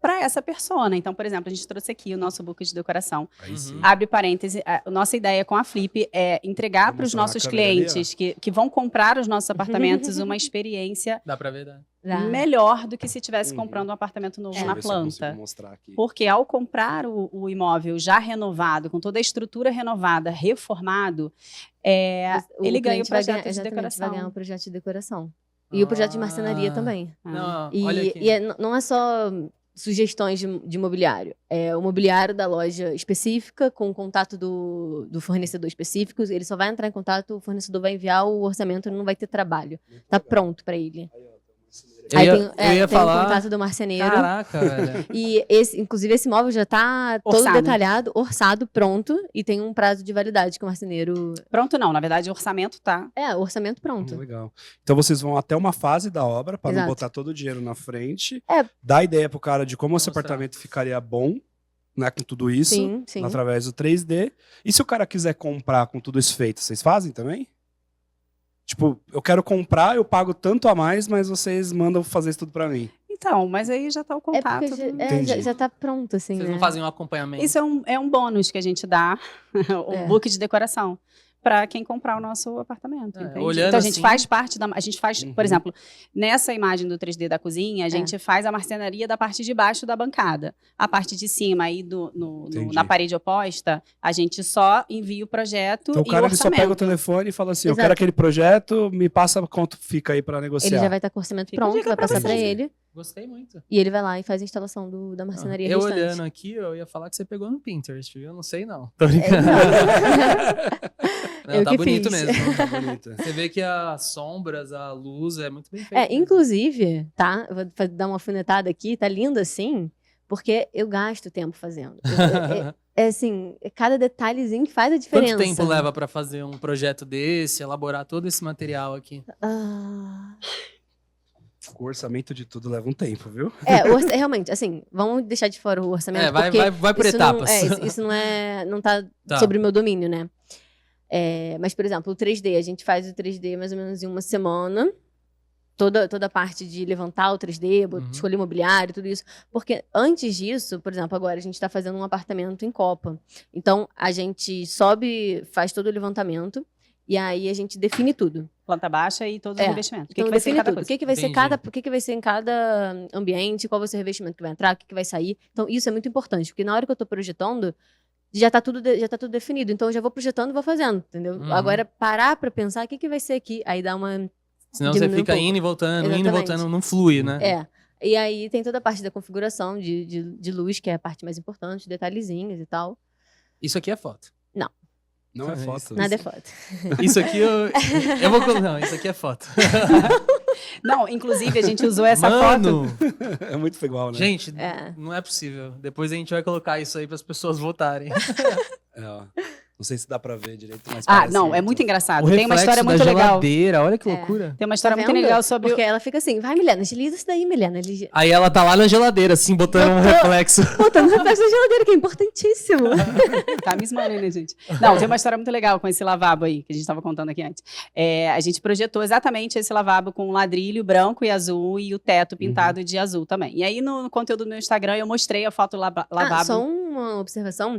Para essa persona. Então, por exemplo, a gente trouxe aqui o nosso book de decoração. Aí sim. Abre parêntese, a nossa ideia com a Flip é entregar Vou para os mostrar na nossos câmera ali, clientes que vão comprar os nossos apartamentos uma experiência Dá pra ver, dá. melhor do que se estivesse Uhum. comprando um apartamento novo Deixa eu na ver se eu consigo planta. mostrar aqui. Porque ao comprar o imóvel já renovado, com toda a estrutura renovada, reformado, ele ganha o cliente vai projeto de exatamente, decoração. vai ganhar um projeto de decoração. E o projeto de marcenaria Ah. também. Não, E, olha aqui. não é só sugestões de mobiliário. É o mobiliário da loja específica, com o contato do fornecedor específico. Ele só vai entrar em contato, o fornecedor vai enviar o orçamento, ele não vai ter trabalho. Tá pronto para ele. Eu Aí ia, tem, eu ia tem falar... o contato do marceneiro. Caraca, velho. E inclusive, esse móvel já tá todo Orçado. detalhado, orçado, pronto. E tem um prazo de validade que o marceneiro... Pronto não, na verdade o orçamento tá. O orçamento pronto. Legal. Então vocês vão até uma fase da obra para não Exato. botar todo o dinheiro na frente. É. Dar ideia pro cara de como esse Mostrar. apartamento ficaria bom, né, com tudo isso, Sim, sim. através do 3D. E se o cara quiser comprar com tudo isso feito, vocês fazem também? Tipo, eu quero comprar, eu pago tanto a mais, mas vocês mandam fazer isso tudo pra mim. Então, mas aí já tá o É contato. porque já, Entendi. já tá pronto, assim, Vocês né? não fazem um acompanhamento. Isso é um bônus que a gente dá, o book de decoração, para quem comprar o nosso apartamento. Entende? olhando Então a gente assim- faz parte da. A gente faz, Uhum. por exemplo, nessa imagem do 3D da cozinha, a gente faz a marcenaria da parte de baixo da bancada. A parte de cima aí Entendi. na parede oposta, a gente só envia o projeto Então o e cara o ele só orçamento. pega o telefone e fala assim: eu Exato. quero aquele projeto, me passa quanto fica aí pra negociar. Ele já vai estar com o orçamento Fica a pronto, dica vai pra passar pra vocês. ele. Gostei muito. E ele vai lá e faz a instalação da marcenaria Eu restante. olhando aqui, eu ia falar que você pegou no Pinterest, viu? Eu não sei, não. Tô brincando. Não, Eu tá que bonito fiz. mesmo. Tá bonita. Você vê que as sombras, a luz é muito bem feita. mesmo. Inclusive, tá? Eu vou dar uma alfinetada aqui, tá lindo assim, porque eu gasto tempo fazendo. É assim, cada detalhezinho que faz a diferença. Quanto tempo leva pra fazer um projeto desse, elaborar todo esse material aqui? O orçamento de tudo leva um tempo, viu? Realmente, assim, vamos deixar de fora o orçamento, Vai, porque vai por isso etapas. isso não tá Tá. sobre o meu domínio, né? Mas, por exemplo, o 3D, a gente faz o 3D mais ou menos em uma semana. Toda a parte de levantar o 3D, escolher mobiliário, tudo isso. Porque antes disso, por exemplo, agora a gente está fazendo um apartamento em Copa. Então, a gente sobe, faz todo o levantamento e aí a gente define tudo. Planta baixa e todos os investimentos. O que Então, vai ser define cada tudo. coisa? O que vai ser Entendi. o que vai ser em cada ambiente, qual vai ser o revestimento que vai entrar, o que vai sair. Então, isso é muito importante, porque na hora que eu estou projetando, já tá tudo definido. Então, eu já vou projetando e vou fazendo, entendeu? Uhum. Agora, parar para pensar o que vai ser aqui, aí dá uma... Senão você diminui um fica pouco. indo e voltando, Exatamente. não flui, né? E aí tem toda a parte da configuração de luz, que é a parte mais importante, detalhezinhos e tal. Isso aqui é foto. Não é foto. Nada é foto. Isso aqui eu vou colocar. Não, isso aqui é foto. Não, inclusive a gente usou essa foto. Mano, É muito igual, né? gente, É. não é possível. Depois a gente vai colocar isso aí para as pessoas votarem. É, ó. Não sei se dá pra ver direito, mas Ah, parece não, é muito engraçado. O Tem uma história reflexo muito da legal. geladeira, olha que loucura. Tem uma história Tá muito vendo? legal sobre Porque ela fica assim, vai, Milena, agiliza isso daí, Milena. Ele... Aí ela tá lá na geladeira, assim, botando um reflexo. Botando reflexo na geladeira, que é importantíssimo. Tá me esmanando, né, gente? Não, tem uma história muito legal com esse lavabo aí, que a gente estava contando aqui antes. A gente projetou exatamente esse lavabo com um ladrilho branco e azul e o teto pintado de azul também. E aí, no conteúdo do meu Instagram, eu mostrei a foto do lavabo. Ah, só uma observação.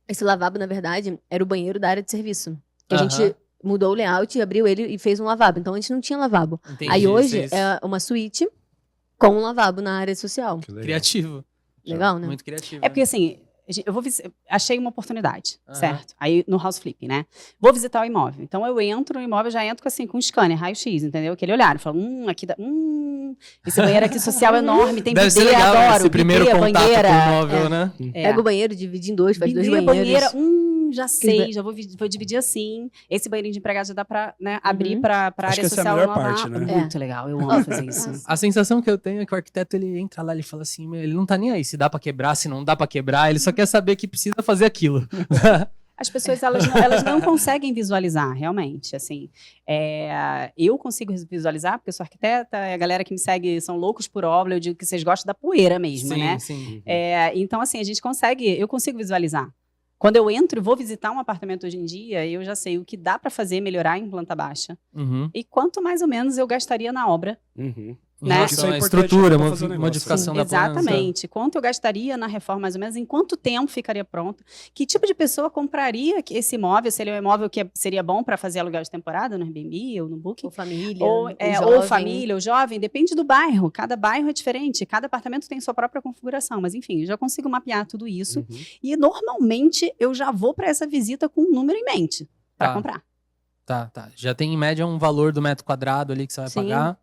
Esse lavabo, na verdade, era o banheiro da área de serviço. Que a gente mudou o layout, abriu ele e fez um lavabo. Então, a gente não tinha lavabo. Entendi, Aí, hoje, vocês- é uma suíte com um lavabo na área social. Que legal. Criativo. Legal, né? Muito criativo. É porque, assim, achei uma oportunidade, Aham. certo? Aí, no House Flip, né? Vou visitar o imóvel. Então, eu entro no imóvel, já entro assim, com um scanner, raio-x, entendeu? Aquele olhar, falo, aqui dá... esse banheiro aqui social é enorme, tem Deve ser bidê, legal adoro. esse primeiro bidê, contato banheira. com o imóvel, né? Pega o banheiro, divide em dois, faz Bidê, dois banheiros. banheira, já sei, já vou dividir assim. Esse banheirinho de empregado já dá pra, né, abrir pra Acho área que essa é a social. melhor lavar. parte, né? Muito legal, eu amo fazer isso. A sensação que eu tenho é que o arquiteto, ele entra lá, ele fala assim, meu, ele não tá nem aí se dá pra quebrar, se não dá pra quebrar, ele só quer saber que precisa fazer aquilo. As pessoas, elas não conseguem visualizar, realmente, assim. Eu consigo visualizar, porque eu sou arquiteta, a galera que me segue são loucos por obra, eu digo que vocês gostam da poeira mesmo, né? Sim. Então, assim, eu consigo visualizar. Quando eu entro e vou visitar um apartamento hoje em dia, eu já sei o que dá para fazer, melhorar em planta baixa. Uhum. E quanto mais ou menos eu gastaria na obra. Uhum. Em Né? relação Isso é à importante estrutura, pra fazer o negócio. modificação da planta. Exatamente. Quanto eu gastaria na reforma, mais ou menos, em quanto tempo ficaria pronto? Que tipo de pessoa compraria esse imóvel? Se ele é um imóvel que seria bom para fazer aluguel de temporada no Airbnb ou no Booking? Ou família, Ou jovem. família, ou jovem, depende do bairro. Cada bairro é diferente, cada apartamento tem sua própria configuração. Mas, enfim, eu já consigo mapear tudo isso. Uhum. E, normalmente, eu já vou para essa visita com um número em mente para Tá. comprar. Tá. Já tem em média um valor do metro quadrado ali que você vai Sim. pagar.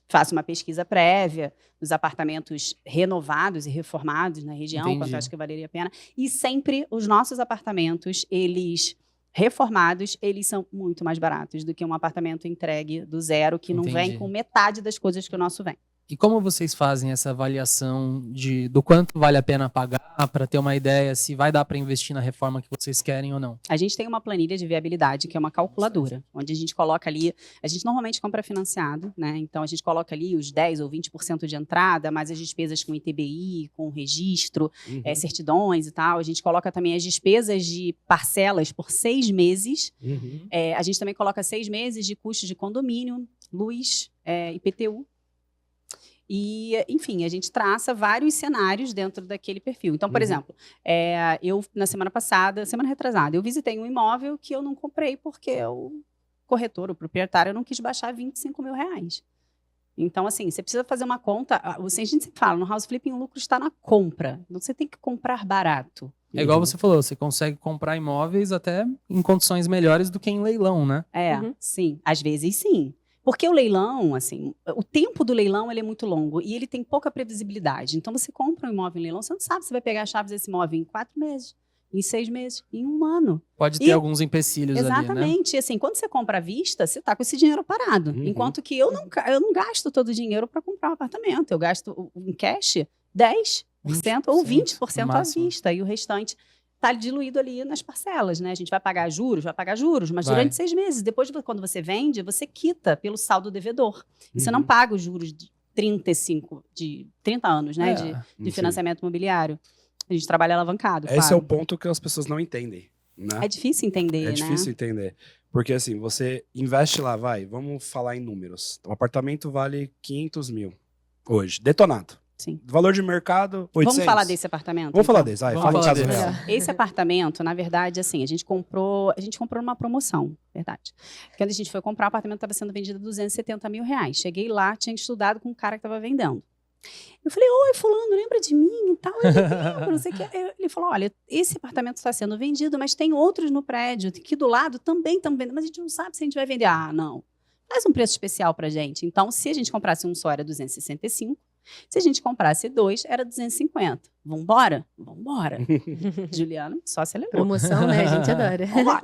Faço uma pesquisa prévia dos apartamentos renovados e reformados na região, Entendi. quanto eu acho que valeria a pena. E sempre os nossos apartamentos, eles reformados, eles são muito mais baratos do que um apartamento entregue do zero, que não Entendi. vem com metade das coisas que o nosso vem. E como vocês fazem essa avaliação do quanto vale a pena pagar para ter uma ideia se vai dar para investir na reforma que vocês querem ou não? A gente tem uma planilha de viabilidade, que é uma calculadora, onde a gente coloca ali, a gente normalmente compra financiado, né? Então a gente coloca ali os 10 ou 20% de entrada, mais as despesas com ITBI, com registro, certidões e tal. A gente coloca também as despesas de parcelas por 6 meses. Uhum. A gente também coloca 6 meses de custos de condomínio, luz, IPTU. E, enfim, a gente traça vários cenários dentro daquele perfil. Então, por exemplo, eu, na semana retrasada, eu visitei um imóvel que eu não comprei porque o corretor, o proprietário, não quis baixar R$25 mil. Então, assim, você precisa fazer uma conta. A gente sempre fala, no House Flipping o lucro está na compra. Você tem que comprar barato. É igual você falou, você consegue comprar imóveis até em condições melhores do que em leilão, né? Sim. Às vezes, sim. Porque o leilão, assim, o tempo do leilão ele é muito longo e ele tem pouca previsibilidade. Então, você compra um imóvel em leilão, você não sabe se vai pegar as chaves desse imóvel em 4 meses, em 6 meses, em 1 ano. Pode ter alguns empecilhos ali, né? Exatamente. Assim, quando você compra à vista, você está com esse dinheiro parado. Uhum. Enquanto que eu não gasto todo o dinheiro para comprar um apartamento. Eu gasto em cash 10% ou 20% à máximo. vista. E o restante está diluído ali nas parcelas, né? A gente vai pagar juros, mas Vai. durante 6 meses. Depois, quando você vende, você quita pelo saldo devedor. E você não paga os juros de 30 anos, né? De financiamento imobiliário. A gente trabalha alavancado, Esse é claro. o ponto que as pessoas não entendem, né? É difícil entender, né? É difícil entender. Porque assim, você investe lá, vamos falar em números. O apartamento vale 500 mil hoje, detonado. Sim. Valor de mercado, 800. Vamos falar desse apartamento? Vamos falar então? desse, vai. Vamos Fala um falar caso desse. real. Esse apartamento, na verdade, assim, a gente comprou numa promoção, verdade. Quando a gente foi comprar, o apartamento estava sendo vendido a R$270 mil. Cheguei lá, tinha estudado com um cara que estava vendendo. Eu falei, oi, fulano, lembra de mim e tal? Ele lembra, não sei o que. Ele falou, olha, esse apartamento está sendo vendido, mas tem outros no prédio, aqui do lado também estão vendendo, mas a gente não sabe se a gente vai vender. Ah, não. Faz um preço especial pra gente. Então, se a gente comprasse um só, era 265. Se a gente comprasse 2, era 250. Vambora? Vambora. Juliana só celebrou. Promoção, né? A gente adora. Vambora.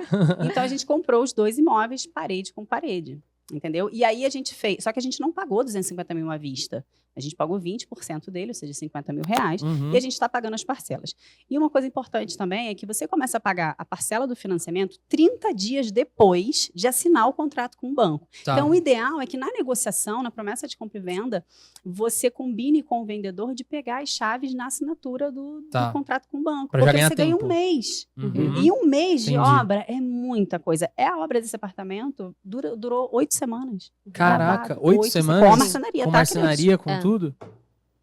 Então, a gente comprou os 2 imóveis, parede com parede. Entendeu? E aí a gente fez, só que a gente não pagou 250 mil à vista. A gente pagou 20% dele, ou seja, 50 mil reais, e a gente está pagando as parcelas. E uma coisa importante também é que você começa a pagar a parcela do financiamento 30 dias depois de assinar o contrato com o banco. Tá. Então, o ideal é que na negociação, na promessa de compra e venda, você combine com o vendedor de pegar as chaves na assinatura do contrato com o banco. Pra já porque ganhar você ganha tempo. um mês. Uhum. E um mês de Entendi. obra é muita coisa. A obra desse apartamento durou 8 semanas. Caraca, Gravado, 8 semanas? Com a marcenaria, Com tá, marcenaria, com É. tudo?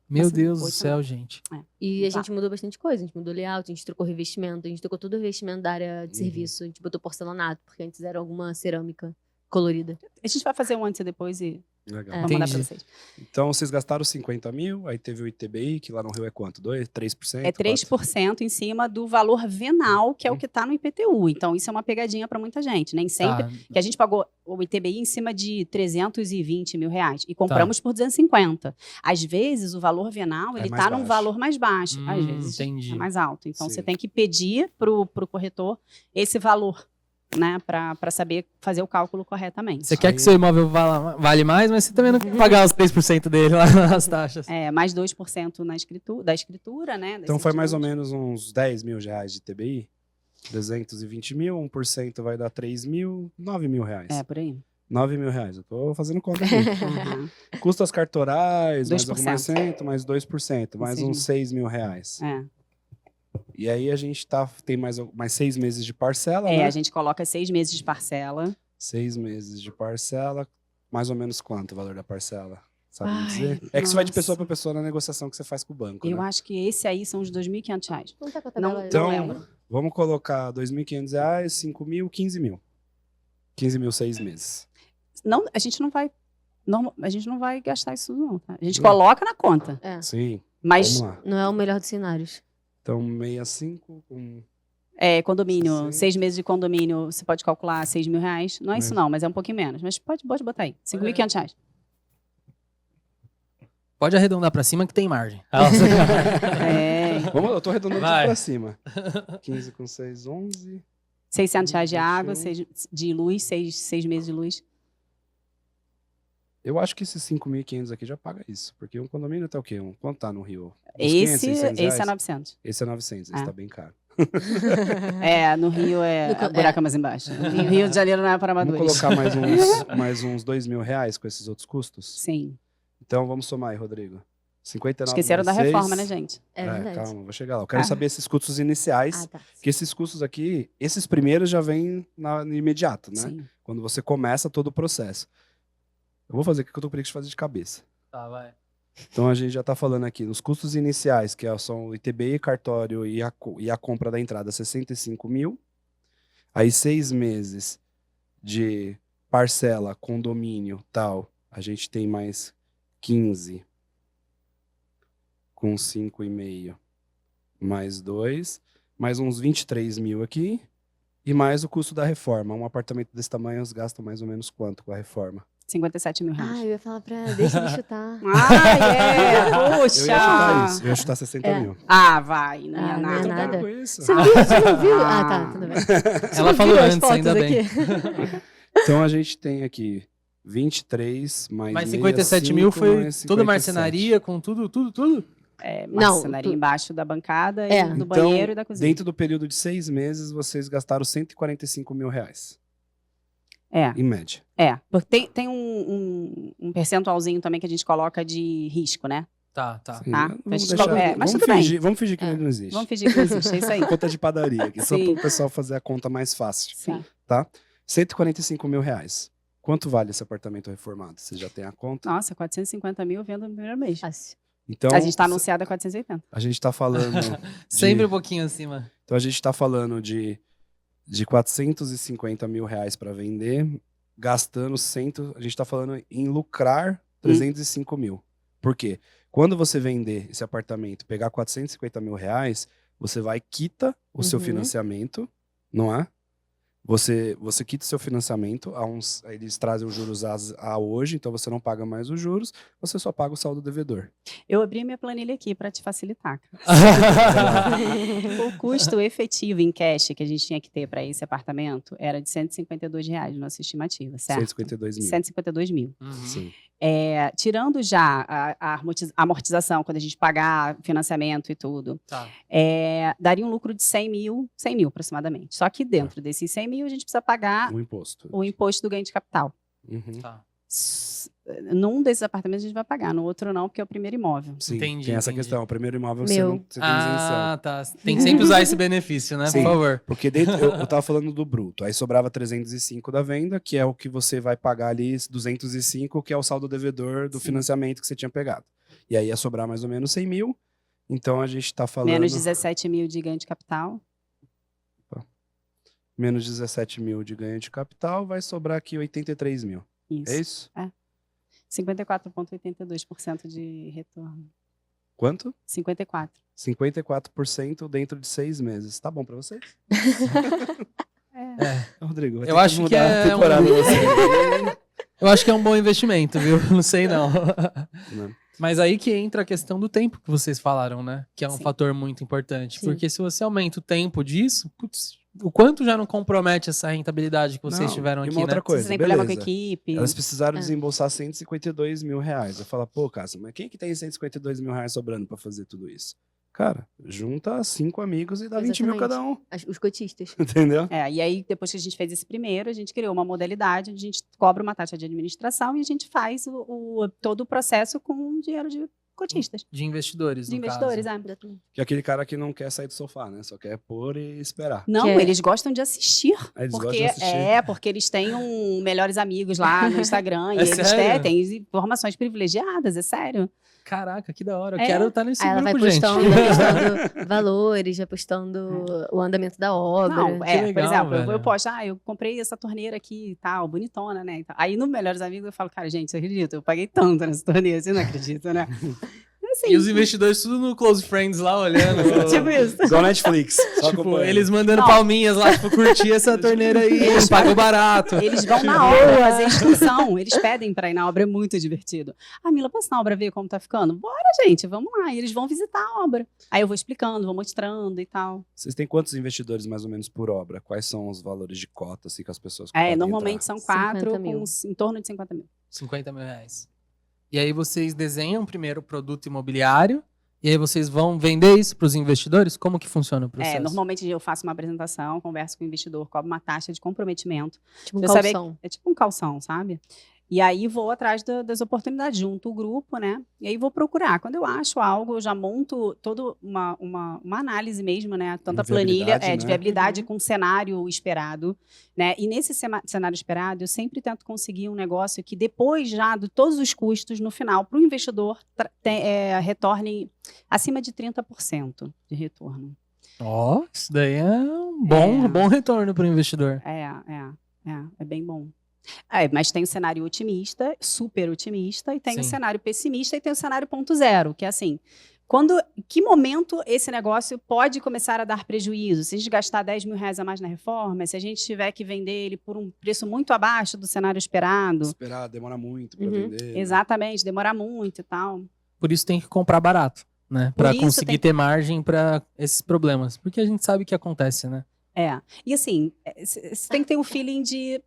Meu Assim, Deus do 8 céu, gente. E a Tá. gente mudou bastante coisa. A gente mudou layout, a gente trocou revestimento, a gente trocou todo o revestimento da área de serviço. A gente botou porcelanato, porque antes era alguma cerâmica colorida. A gente vai fazer um antes e depois e Legal. vou mandar pra Entendi. vocês. Então, vocês gastaram 50 mil, aí teve o ITBI, que lá no Rio é quanto? 2%? 3%? É 3% em cima do valor venal, que é o que está no IPTU. Então, isso é uma pegadinha para muita gente. Nem sempre. Tá. Que a gente pagou o ITBI em cima de 320 mil reais e compramos por 250. Às vezes, o valor venal, É ele mais está num baixo. valor mais baixo. Às vezes, Entendi. é mais alto. Então, Sim. você tem que pedir pro corretor esse valor, né? Para saber fazer o cálculo corretamente. Você quer Aí- que seu imóvel vale mais, mas você também não quer pagar os 3% dele lá nas taxas. É, mais 2% da escritura, né? das Então foi mais ou certidões. menos uns 10 mil reais de ITBI, 220 mil, 1% vai dar 3 mil, 9 mil reais. É, por aí. 9 mil reais, eu tô fazendo conta aqui. Uhum. Custas cartorais, mais 2%. alguns cento, mais 2%, mais Sim. uns 6 mil reais. É. E aí a gente tem mais 6 meses de parcela, É, né? a gente coloca 6 meses de parcela. 6 meses de parcela, mais ou menos quanto o valor da parcela? Sabe me Ai, dizer? É que isso vai de nossa. pessoa para pessoa na negociação que você faz com o banco, Eu né? acho que esse aí são os R$ 2.500. Não tá com a Não, tabela? Então, não lembro. vamos colocar R$ 2.500, R$ 5 mil, 15 mil. 15 mil 6 meses. Não, a gente não vai gastar isso não, tá? A gente Não. coloca na conta. É. Sim, Mas vamos lá. Não é o melhor dos cenários. Então, 65 com... condomínio, 60. 6 meses de condomínio, você pode calcular 6 mil reais. Não é isso Mas- não, mas é um pouquinho menos. Mas pode botar aí, 5.500 reais. Pode arredondar pra cima que tem margem. É, Eu tô arredondando Vai. tudo pra cima. 15 com 6, 11. 600 reais de água, 21. de luz, 6 meses de luz. Eu acho que esses 5.500 aqui já paga isso. Porque um condomínio tá o quê? Quanto tá no Rio? Uns Esse 500, 600 é reais? 900. Esse é 900, esse É. tá bem caro. No Rio No buraco mais embaixo. No Rio de Janeiro não é para Vamos amadores. colocar mais uns 2 mil reais com esses outros custos? Sim. Então vamos somar aí, Rodrigo. 59 Esqueceram da mais 6. reforma, né, gente? É verdade. Calma, vou chegar lá. Eu quero Ah. saber esses custos iniciais. Ah, tá. Que esses custos aqui, esses primeiros já vêm no imediato, né? Sim. Quando você começa todo o processo. Eu vou fazer o que eu tô preguiça de fazer de cabeça. Tá, vai. Então a gente já tá falando aqui nos custos iniciais, que são o ITBI, cartório e a compra da entrada, 65 mil. Aí 6 meses de parcela, condomínio, tal. A gente tem mais 15 com 5,5 mais 2, mais uns 23 mil aqui. E mais o custo da reforma. Um apartamento desse tamanho, eles gastam mais ou menos quanto com a reforma? 57 mil reais. Ah, eu ia falar deixa ele chutar. Puxa! Eu ia chutar isso, eu ia chutar 60 É. mil. Vai, não é Ah, não é nada. nada. Com isso. Você viu? Você não viu? Ah. Ah, tá, tudo bem. Ela falou Viu as antes, fotos ainda bem. aqui? Então a gente tem aqui 23 mais Mas 65, 57 mil foi mais toda 57. marcenaria, com tudo? Marcenaria tu- embaixo da bancada É. e do Então, banheiro e da cozinha. dentro do período de 6 meses, vocês gastaram 145 mil reais, em média. Porque tem um percentualzinho também que a gente coloca de risco, né? Tá. Sim, Tá. Vamos, A gente deixar, coloca- mas tudo bem. vamos fingir que É. ele não existe. Vamos fingir que não existe, é isso aí. Conta de padaria aqui, só Sim. para o pessoal fazer a conta mais fácil. Sim. 145 mil reais. Quanto vale esse apartamento reformado? Você já tem a conta? Nossa, 450 mil vendo no primeiro mês. Fácil. Então, A gente está anunciado a 480. a gente tá falando... Sempre um pouquinho acima. Então a gente está falando de 450 mil reais para vender, gastando 100, a gente está falando em lucrar 305 mil. Por quê? Quando você vender esse apartamento, pegar 450 mil reais, você vai quita o seu Uhum. financiamento, não é? Você quita seu financiamento, eles trazem os juros a hoje, então você não paga mais os juros, você só paga o saldo devedor. Eu abri minha planilha aqui para te facilitar. Cara. O custo efetivo em cash que a gente tinha que ter para esse apartamento era de R$152, nossa estimativa, certo? 152 mil. 152 mil. Sim. Tirando já a amortização, quando a gente pagar financiamento e tudo, Tá. daria um lucro de 100 mil aproximadamente. Só que dentro desses 100 mil a gente precisa pagar O imposto. o imposto do ganho de capital. Uhum. Tá. Num desses apartamentos a gente vai pagar, no outro não, porque é o primeiro imóvel. Sim, Entendi, tem essa entendi. questão. O primeiro imóvel Meu. você tem isenção. Ah, tá. Tem que sempre usar esse benefício, né? Sim. Por favor. Porque eu tava falando do bruto. Aí sobrava 305 da venda, que é o que você vai pagar ali, 205, que é o saldo devedor do financiamento que você tinha pegado. E aí ia sobrar mais ou menos 100 mil. Então a gente tá falando... Menos 17 mil de ganho de capital. Menos 17 mil de ganho de capital, vai sobrar aqui 83 mil. Isso. É isso? 54,82% de retorno. Quanto? 54. 54% dentro de 6 meses. Tá bom pra vocês? Rodrigo, vai ter Eu acho que mudar a é temporada você. Eu acho que é um bom investimento, viu? Não sei não. Não. Mas aí que entra a questão do tempo que vocês falaram, né? Que é um Sim. fator muito importante. Sim. Porque se você aumenta o tempo disso, putz, o quanto já não compromete essa rentabilidade que vocês Não, tiveram e aqui, uma outra né? coisa, Você tem problema com a beleza. equipe. Elas precisaram É. desembolsar 152 mil reais. Eu falo, pô, Cássio, mas quem que tem 152 mil reais sobrando pra fazer tudo isso? Cara, junta 5 amigos e dá 20 mil cada um. Os cotistas. Entendeu? E aí, depois que a gente fez esse primeiro, a gente criou uma modalidade onde a gente cobra uma taxa de administração e a gente faz todo o processo com dinheiro de cotistas, De investidores, de no investidores. caso. Exatamente. Que é aquele cara que não quer sair do sofá, né? Só quer pôr e esperar. Não, Que é- eles gostam de assistir. Aí eles Porque, gostam de assistir. porque eles têm melhores amigos lá no Instagram. E É eles sério? têm informações privilegiadas, é sério. Caraca, que da hora. Eu É. quero estar nesse Aí ela vai grupo, gente. postando, vai postando valores, vai postando o andamento da obra. Não, Que por legal, exemplo, velho. eu posto, eu comprei essa torneira aqui e tal, bonitona, né? e tal. Aí no Melhores Amigos eu falo, cara, gente, você acredita? Eu paguei tanto nessa torneira, você não acredita, né? Assim, E os investidores tudo no Close Friends lá olhando. tipo isso. Igual Netflix. Só Tipo, acompanhando. eles mandando Não. palminhas lá, tipo, curtir essa torneira aí, pagou barato. Eles vão na obra fazer excursão. Eles pedem pra ir na obra, é muito divertido. Mila, posso ir na obra ver como tá ficando? Bora, gente, vamos lá. E eles vão visitar a obra. Aí eu vou explicando, vou mostrando e tal. Vocês têm quantos investidores mais ou menos por obra? Quais são os valores de cota assim, que as pessoas podem Normalmente entrar? são 4 50 mil. com em torno de 50 mil. 50 mil reais. E aí vocês desenham primeiro o produto imobiliário, e aí vocês vão vender isso para os investidores? Como que funciona o processo? Normalmente eu faço uma apresentação, converso com o investidor, cobro uma taxa de comprometimento. Tipo um Eu saber- calção. É tipo um calção, sabe? E aí vou atrás das oportunidades, junto o grupo, né? E aí vou procurar. Quando eu acho algo, eu já monto toda uma análise mesmo, né? Tanto a planilha Viabilidade, de né? viabilidade com o cenário esperado, né? E nesse cenário esperado, eu sempre tento conseguir um negócio que depois já de todos os custos, no final, para o investidor, retorne acima de 30% de retorno. Ó, isso daí é um bom retorno para o investidor. É bem bom. Mas tem o cenário otimista, super otimista, e tem o Sim. cenário pessimista e tem o cenário 0.0, que é assim, que momento esse negócio pode começar a dar prejuízo? Se a gente gastar 10 mil reais a mais na reforma, se a gente tiver que vender ele por um preço muito abaixo do cenário esperado, Esperar, demora muito pra Uhum. vender. exatamente, demorar muito e tal. Por isso tem que comprar barato, né? Para isso conseguir tem- ter margem para esses problemas. Porque a gente sabe o que acontece, né? E assim, você tem que ter o feeling de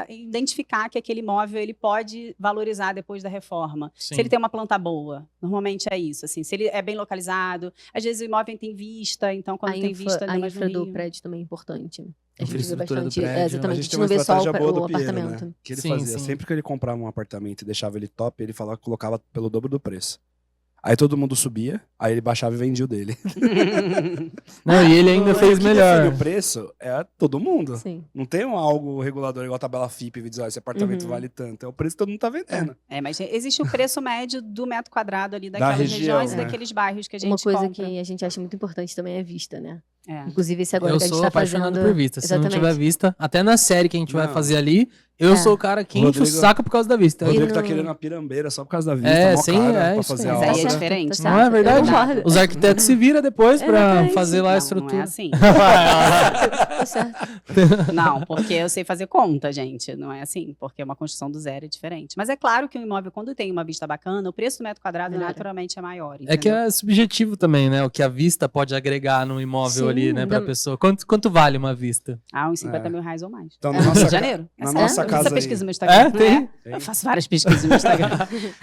identificar que aquele imóvel ele pode valorizar depois da reforma. Sim. Se ele tem uma planta boa, normalmente é isso. Assim, se ele é bem localizado, às vezes o imóvel tem vista, então quando tem vista, A ele é mais infra no do Rio. prédio também é importante. A gente vê Infraestrutura do bastante. prédio. A Exatamente. A gente gente tem não uma vê só estratégia boa do o Piero, apartamento. né? Que ele Sim, fazia. sim. Sempre que ele comprava um apartamento e deixava ele top, ele falava que colocava pelo dobro do preço. Aí todo mundo subia, aí ele baixava e vendia o dele. Não, e ele ainda fez O que melhor. define o preço é todo mundo. Sim. Não tem algo regulador igual a tabela FIP e diz, esse apartamento Uhum. vale tanto. É o preço que todo mundo tá vendendo. Mas existe o preço médio do metro quadrado ali Da daquelas região, regiões e né? daqueles bairros que a gente Uma coisa compra. que a gente acha muito importante também é a vista, né? Inclusive, esse agora Eu que a gente sou tá apaixonado fazendo... por vista. Se não Exatamente. tiver vista, até na série que a gente vai Não. fazer ali, eu sou o cara que enche o Rodrigo- saco por causa da vista. O Rodrigo E tá no- querendo a pirambeira só por causa da vista, É, mó sim, cara é pra isso fazer aí. a Mas aí é obra. diferente. Não é verdade? Eu concordo. Os arquitetos se viram depois pra Exatamente. fazer lá a Não, estrutura. não é assim. Tá certo. Não, porque eu sei fazer conta, gente. Não é assim, porque uma construção do zero é diferente. Mas é claro que um imóvel, quando tem uma vista bacana, o preço do metro quadrado Melhora. naturalmente é maior. É que entendeu? é subjetivo também, né? O que a vista pode agregar no imóvel Sim, ali, né, pra ainda- pessoa. Quanto vale uma vista? Ah, uns 50 É. mil reais ou mais. Então, É, na no nossa Rio de ca- Janeiro. na Essa- nossa essa casa aí. pesquisa no Instagram. É, tem. Não Eu faço várias pesquisas no Instagram.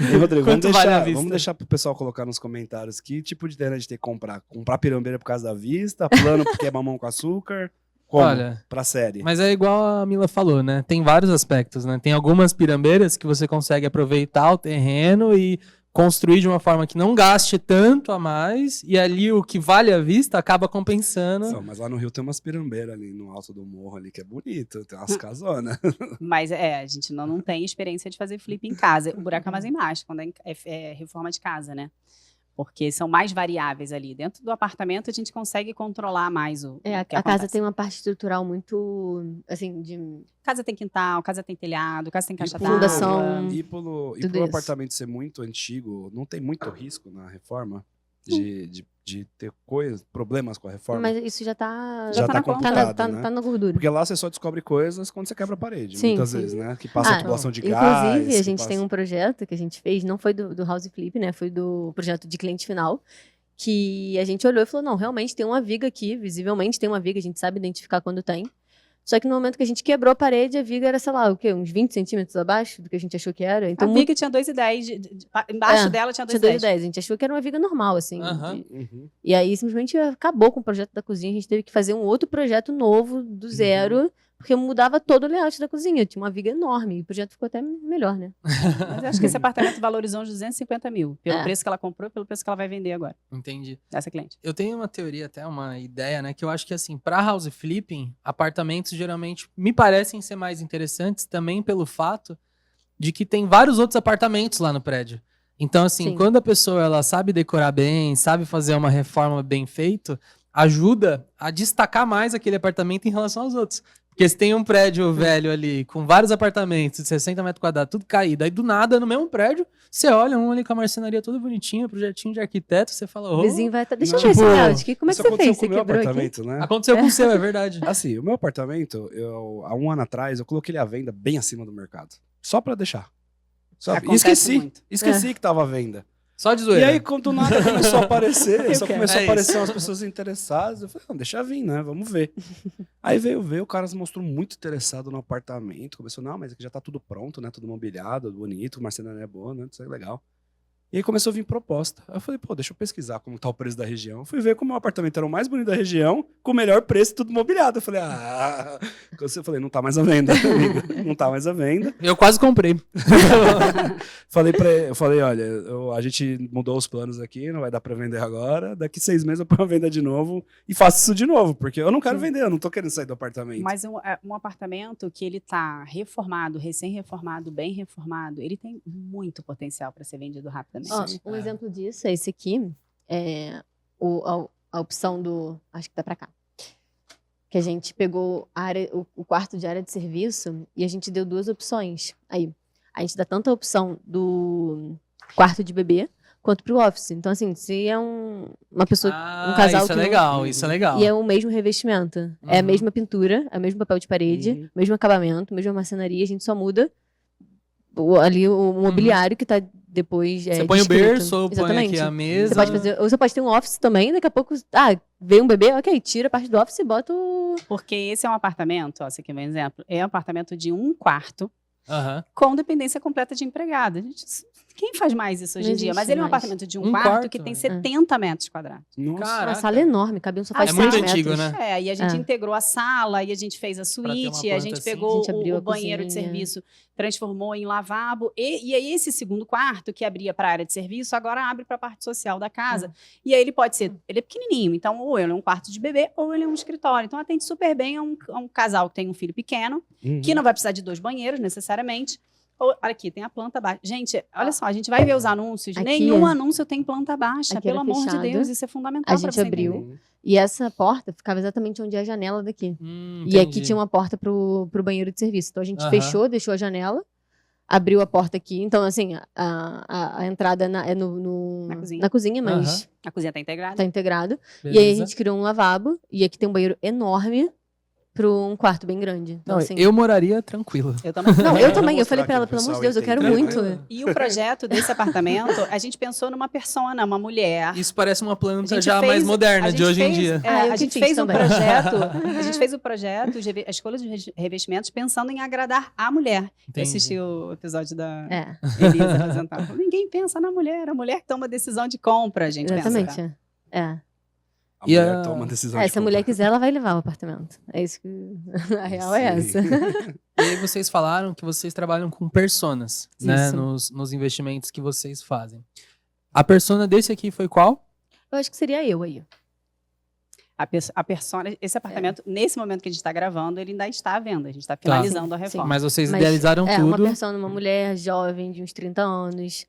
E, Rodrigo, Quanto vale a vista? vamos deixar pro pessoal colocar nos comentários que tipo de terreno a gente tem que comprar. Comprar pirambeira por causa da vista, plano porque é mamão com açúcar. Como? Olha, Pra série. mas é igual a Mila falou, né? Tem vários aspectos, né? Tem algumas pirambeiras que você consegue aproveitar o terreno e construir de uma forma que não gaste tanto a mais, e ali o que vale à vista acaba compensando. Não, mas lá no Rio tem umas pirambeiras ali no alto do morro ali que é bonito, tem umas casonas. Mas a gente não tem experiência de fazer flip em casa. O buraco é mais embaixo, quando é reforma de casa, né? Porque são mais variáveis ali. Dentro do apartamento, a gente consegue controlar mais o que A casa acontece. tem uma parte estrutural muito, assim, de... Casa tem quintal, casa tem telhado, casa tem caixa E d'água. Fundação. E pro Tudo isso. apartamento ser muito antigo, não tem muito risco na reforma de ter problemas com a reforma? Mas isso já tá... Já tá na conta. computado, né? Tá na gordura. Porque lá você só descobre coisas quando você quebra a parede, Sim, muitas sim. vezes, né? Que passa Ah, tubulação de gás. Inclusive, a que gente passa- tem um projeto que a gente fez, não foi do House Flip, né? Foi do projeto de cliente final, que a gente olhou e falou, não, realmente tem uma viga aqui, visivelmente tem uma viga, a gente sabe identificar quando tem. Só que no momento que a gente quebrou a parede, a viga era, sei lá, o quê? Uns 20 centímetros abaixo do que a gente achou que era. Então, A viga tinha 2,10, embaixo É, dela tinha tinha 2,10. 2,10. A gente achou que era uma viga normal, assim. Aham. Uhum. E aí, simplesmente, acabou com o projeto da cozinha. A gente teve que fazer um outro projeto novo, do zero, porque mudava todo o layout da cozinha. Tinha uma viga enorme. E o projeto ficou até melhor, né? Mas eu acho que esse apartamento valorizou uns 250 mil. Pelo É. preço que ela comprou e pelo preço que ela vai vender agora. Entendi. Essa cliente. Eu tenho uma teoria, até uma ideia, né? Que eu acho que, assim, pra house flipping, apartamentos geralmente me parecem ser mais interessantes também pelo fato de que tem vários outros apartamentos lá no prédio. Então, assim, Sim. quando a pessoa ela sabe decorar bem, sabe fazer uma reforma bem feita, ajuda a destacar mais aquele apartamento em relação aos outros. Porque se tem um prédio velho ali, com vários apartamentos de 60 metros quadrados, tudo caído, aí do nada, no mesmo prédio, você olha um ali com a marcenaria toda bonitinha, projetinho de arquiteto, você fala, O oh, vizinho vai estar... Deixa eu Não, ver esse tipo, layout. Como é que Isso você aconteceu fez? com Você o meu quebrou aqui? apartamento, né? aconteceu com o seu, é verdade. Assim, o meu apartamento, há um ano atrás, eu coloquei ele à venda bem acima do mercado. Só pra deixar. Só... E Acontece muito. esqueci que tava à venda. Só de E zoeira. aí, quando nada começou a aparecer, Eu quero. começou a É aparecer isso. umas pessoas interessadas. Eu falei, não, deixa vir, né? Vamos ver. Aí veio ver, o cara se mostrou muito interessado no apartamento. Começou, não, mas aqui já tá tudo pronto, né? Tudo mobiliado, bonito, marcenaria é boa, né? Isso é legal. E aí começou a vir proposta. Aí eu falei, pô, deixa eu pesquisar como tá o preço da região. Eu fui ver como o apartamento era o mais bonito da região, com o melhor preço, tudo mobiliado. Eu falei, eu falei, não tá mais à venda, amigo. Não tá mais à venda. Eu quase comprei. Eu falei, olha, a gente mudou os planos aqui, não vai dar pra vender agora. Daqui 6 meses eu ponho a venda de novo e faço isso de novo, porque eu não quero vender, eu não tô querendo sair do apartamento. Mas um apartamento que ele tá reformado, recém-reformado, bem reformado, ele tem muito potencial para ser vendido rapidamente. Ó, Sim. um É. exemplo disso é esse aqui. É a opção do... Acho que dá pra cá. Que a gente pegou o quarto de área de serviço e a gente deu 2 opções. Aí, a gente dá tanto a opção do quarto de bebê quanto pro office. Então, assim, se é uma pessoa... Ah, casal isso é que não- legal, isso é legal. E é o mesmo revestimento. É a Uhum. mesma pintura, é o mesmo papel de parede, Uhum. mesmo acabamento, mesma marcenaria. A gente só muda ali o mobiliário que tá depois Você põe o descrito. berço, ou põe Exatamente. aqui a mesa. Você pode fazer, ou você pode ter um office também, daqui a pouco, veio um bebê, ok, tira a parte do office e bota o... Porque esse é um apartamento, ó, esse aqui é um exemplo, é um apartamento de 1 quarto Aham. com dependência completa de empregada. Quem faz mais isso hoje Não em dia? existe Mas ele é um mais. apartamento de Um 1 quarto, quarto, que tem né? 70 metros quadrados. Nossa. Caraca. Uma sala enorme, cabia um sofá É de muito 6 antigo, metros. né? E a gente É. integrou a sala, e a gente fez a ter suíte, uma a planta gente assim. pegou A gente abriu o a banheiro de cozinha. serviço, transformou em lavabo. E aí esse segundo quarto, que abria para a área de serviço, agora abre para a parte social da casa. E aí ele pode ser, ele é pequenininho, então ou ele é um quarto de bebê ou ele é um escritório. Então atende super bem a um casal que tem um filho pequeno, Uhum. que não vai precisar de 2 banheiros necessariamente. Olha aqui, tem a planta baixa. Gente, olha só, a gente vai ver os anúncios. Aqui, Nenhum anúncio tem planta baixa. aqui Pelo era amor de fechado. Deus, isso é fundamental A pra gente você abriu. entender. E essa porta ficava exatamente onde é a janela daqui. E Entendi. aqui tinha uma porta pro banheiro de serviço. Então a gente Aham. fechou, deixou a janela, abriu a porta aqui. Então, assim, a entrada é Na cozinha. mas A cozinha tá integrada. tá integrado. E aí a Beleza. gente criou um lavabo. E aqui tem um banheiro enorme para um quarto bem grande. Então, Não, assim, eu moraria tranquilo. Eu também. Não, eu também. Eu mostrar falei pra ela, aqui pelo pro amor de Deus, eu pessoal quero entender. muito. E o projeto desse apartamento, a gente pensou numa persona, uma mulher. Isso parece uma A planta gente já fez- mais moderna a de gente hoje em fez- dia. é, Eu a que gente fiz fez um também. projeto, a escolha de revestimentos pensando em agradar a mulher. Eu Entendi. assisti o episódio da É, Elisa apresentando. Ninguém pensa na mulher, a mulher que toma decisão de compra, a gente exatamente. pensa. É. A E mulher a- toma decisão É, de se a mulher compra. quiser, ela vai levar o apartamento. É isso que. A real é Sim. essa. E aí vocês falaram que vocês trabalham com personas, né? Isso. Nos investimentos que vocês fazem. A persona desse aqui foi qual? Eu acho que seria eu aí. A persona, esse apartamento, nesse momento que a gente está gravando, ele ainda está à venda. A gente está finalizando a Sim, reforma. Mas vocês Mas idealizaram É, uma tudo. pessoa, uma mulher jovem de uns 30 anos,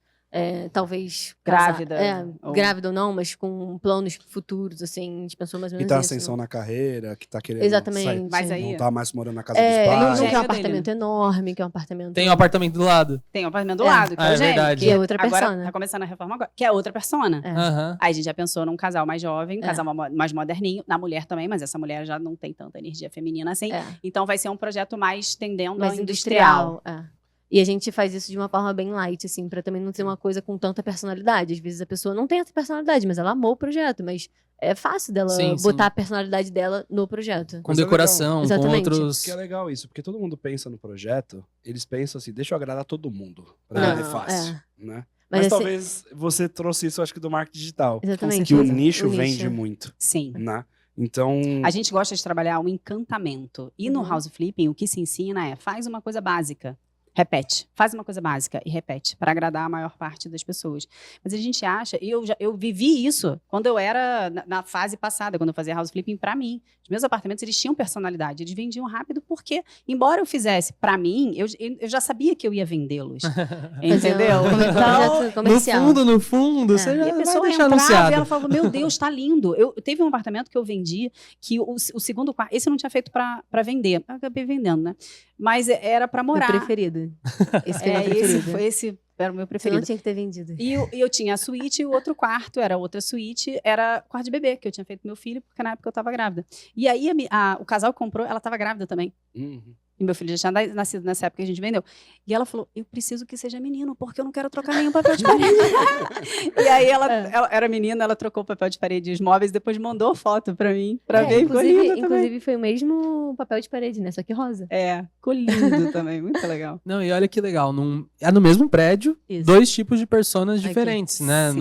talvez Grávida, ou- grávida ou não, mas com planos futuros, assim, a gente pensou mais ou Que menos tá isso. ascensão na carreira, que tá querendo Exatamente. sair. Mas aí- Não tá mais morando na casa É, dos não, pais. não quer um Gêmeo apartamento enorme, quer um apartamento... Tem um apartamento do lado. Tem um apartamento do É. lado, que Ah, é o é gêmeo, verdade. que É outra agora persona. tá começando a reforma agora, que é outra persona. É. Aham. Aí a gente já pensou num casal mais jovem, um É. casal mais moderninho, na mulher também, mas essa mulher já não tem tanta energia feminina assim. É. Então vai ser um projeto mais tendendo mais ao industrial. industrial. É. E a gente faz isso de uma forma bem light, assim, pra também não ser uma coisa com tanta personalidade. Às vezes a pessoa não tem essa personalidade, mas ela amou o projeto, mas é fácil dela Sim, botar sim. a personalidade dela no projeto. Com Mas é decoração, com Exatamente. outros. Que é legal isso, porque todo mundo pensa no projeto, eles pensam assim, deixa eu agradar todo mundo, pra Não, vender fácil, né? Mas Mas assim- talvez você trouxe isso, acho que do marketing digital, Exatamente. que o certeza. nicho O nicho. vende muito, Sim. né? Então, A gente gosta de trabalhar o encantamento. E no Uhum. house flipping, o que se ensina é faz uma coisa básica. Repete. Faz uma coisa básica e repete, para agradar a maior parte das pessoas. Mas a gente acha, e eu vivi isso quando eu era na fase passada, quando eu fazia house flipping para mim. Os meus apartamentos, eles tinham personalidade, eles vendiam rápido porque, embora eu fizesse para mim, eu já sabia que eu ia vendê-los. Entendeu? Então, Projeto comercial. No fundo, É. você e já a vai pessoa deixar entrava anunciado. e ela falava, meu Deus, tá lindo. Teve um apartamento que eu vendi, que o segundo quarto, esse eu não tinha feito para vender, eu acabei vendendo, né? Mas era para Meu morar. preferido. Esse foi meu Esse, preferido. esse era o meu Você não preferido. tinha que ter vendido. E eu tinha a suíte e o outro quarto era outra suíte, era quarto de bebê, que eu tinha feito pro meu filho, porque na época eu tava grávida. E aí o casal que comprou, ela tava grávida também. uhum. E meu filho já tinha nascido nessa época que a gente vendeu. E ela falou, eu preciso que seja menino, porque eu não quero trocar nenhum papel de parede. E aí ela era menina, ela trocou o papel de parede e os móveis, depois mandou foto pra mim, pra ver, e ficou linda também. Inclusive foi o mesmo papel de parede, né? Só que rosa. É, ficou lindo também, muito legal. Não, e olha que legal. É no mesmo prédio, Isso. dois tipos de personas Aqui. diferentes, né? Sim.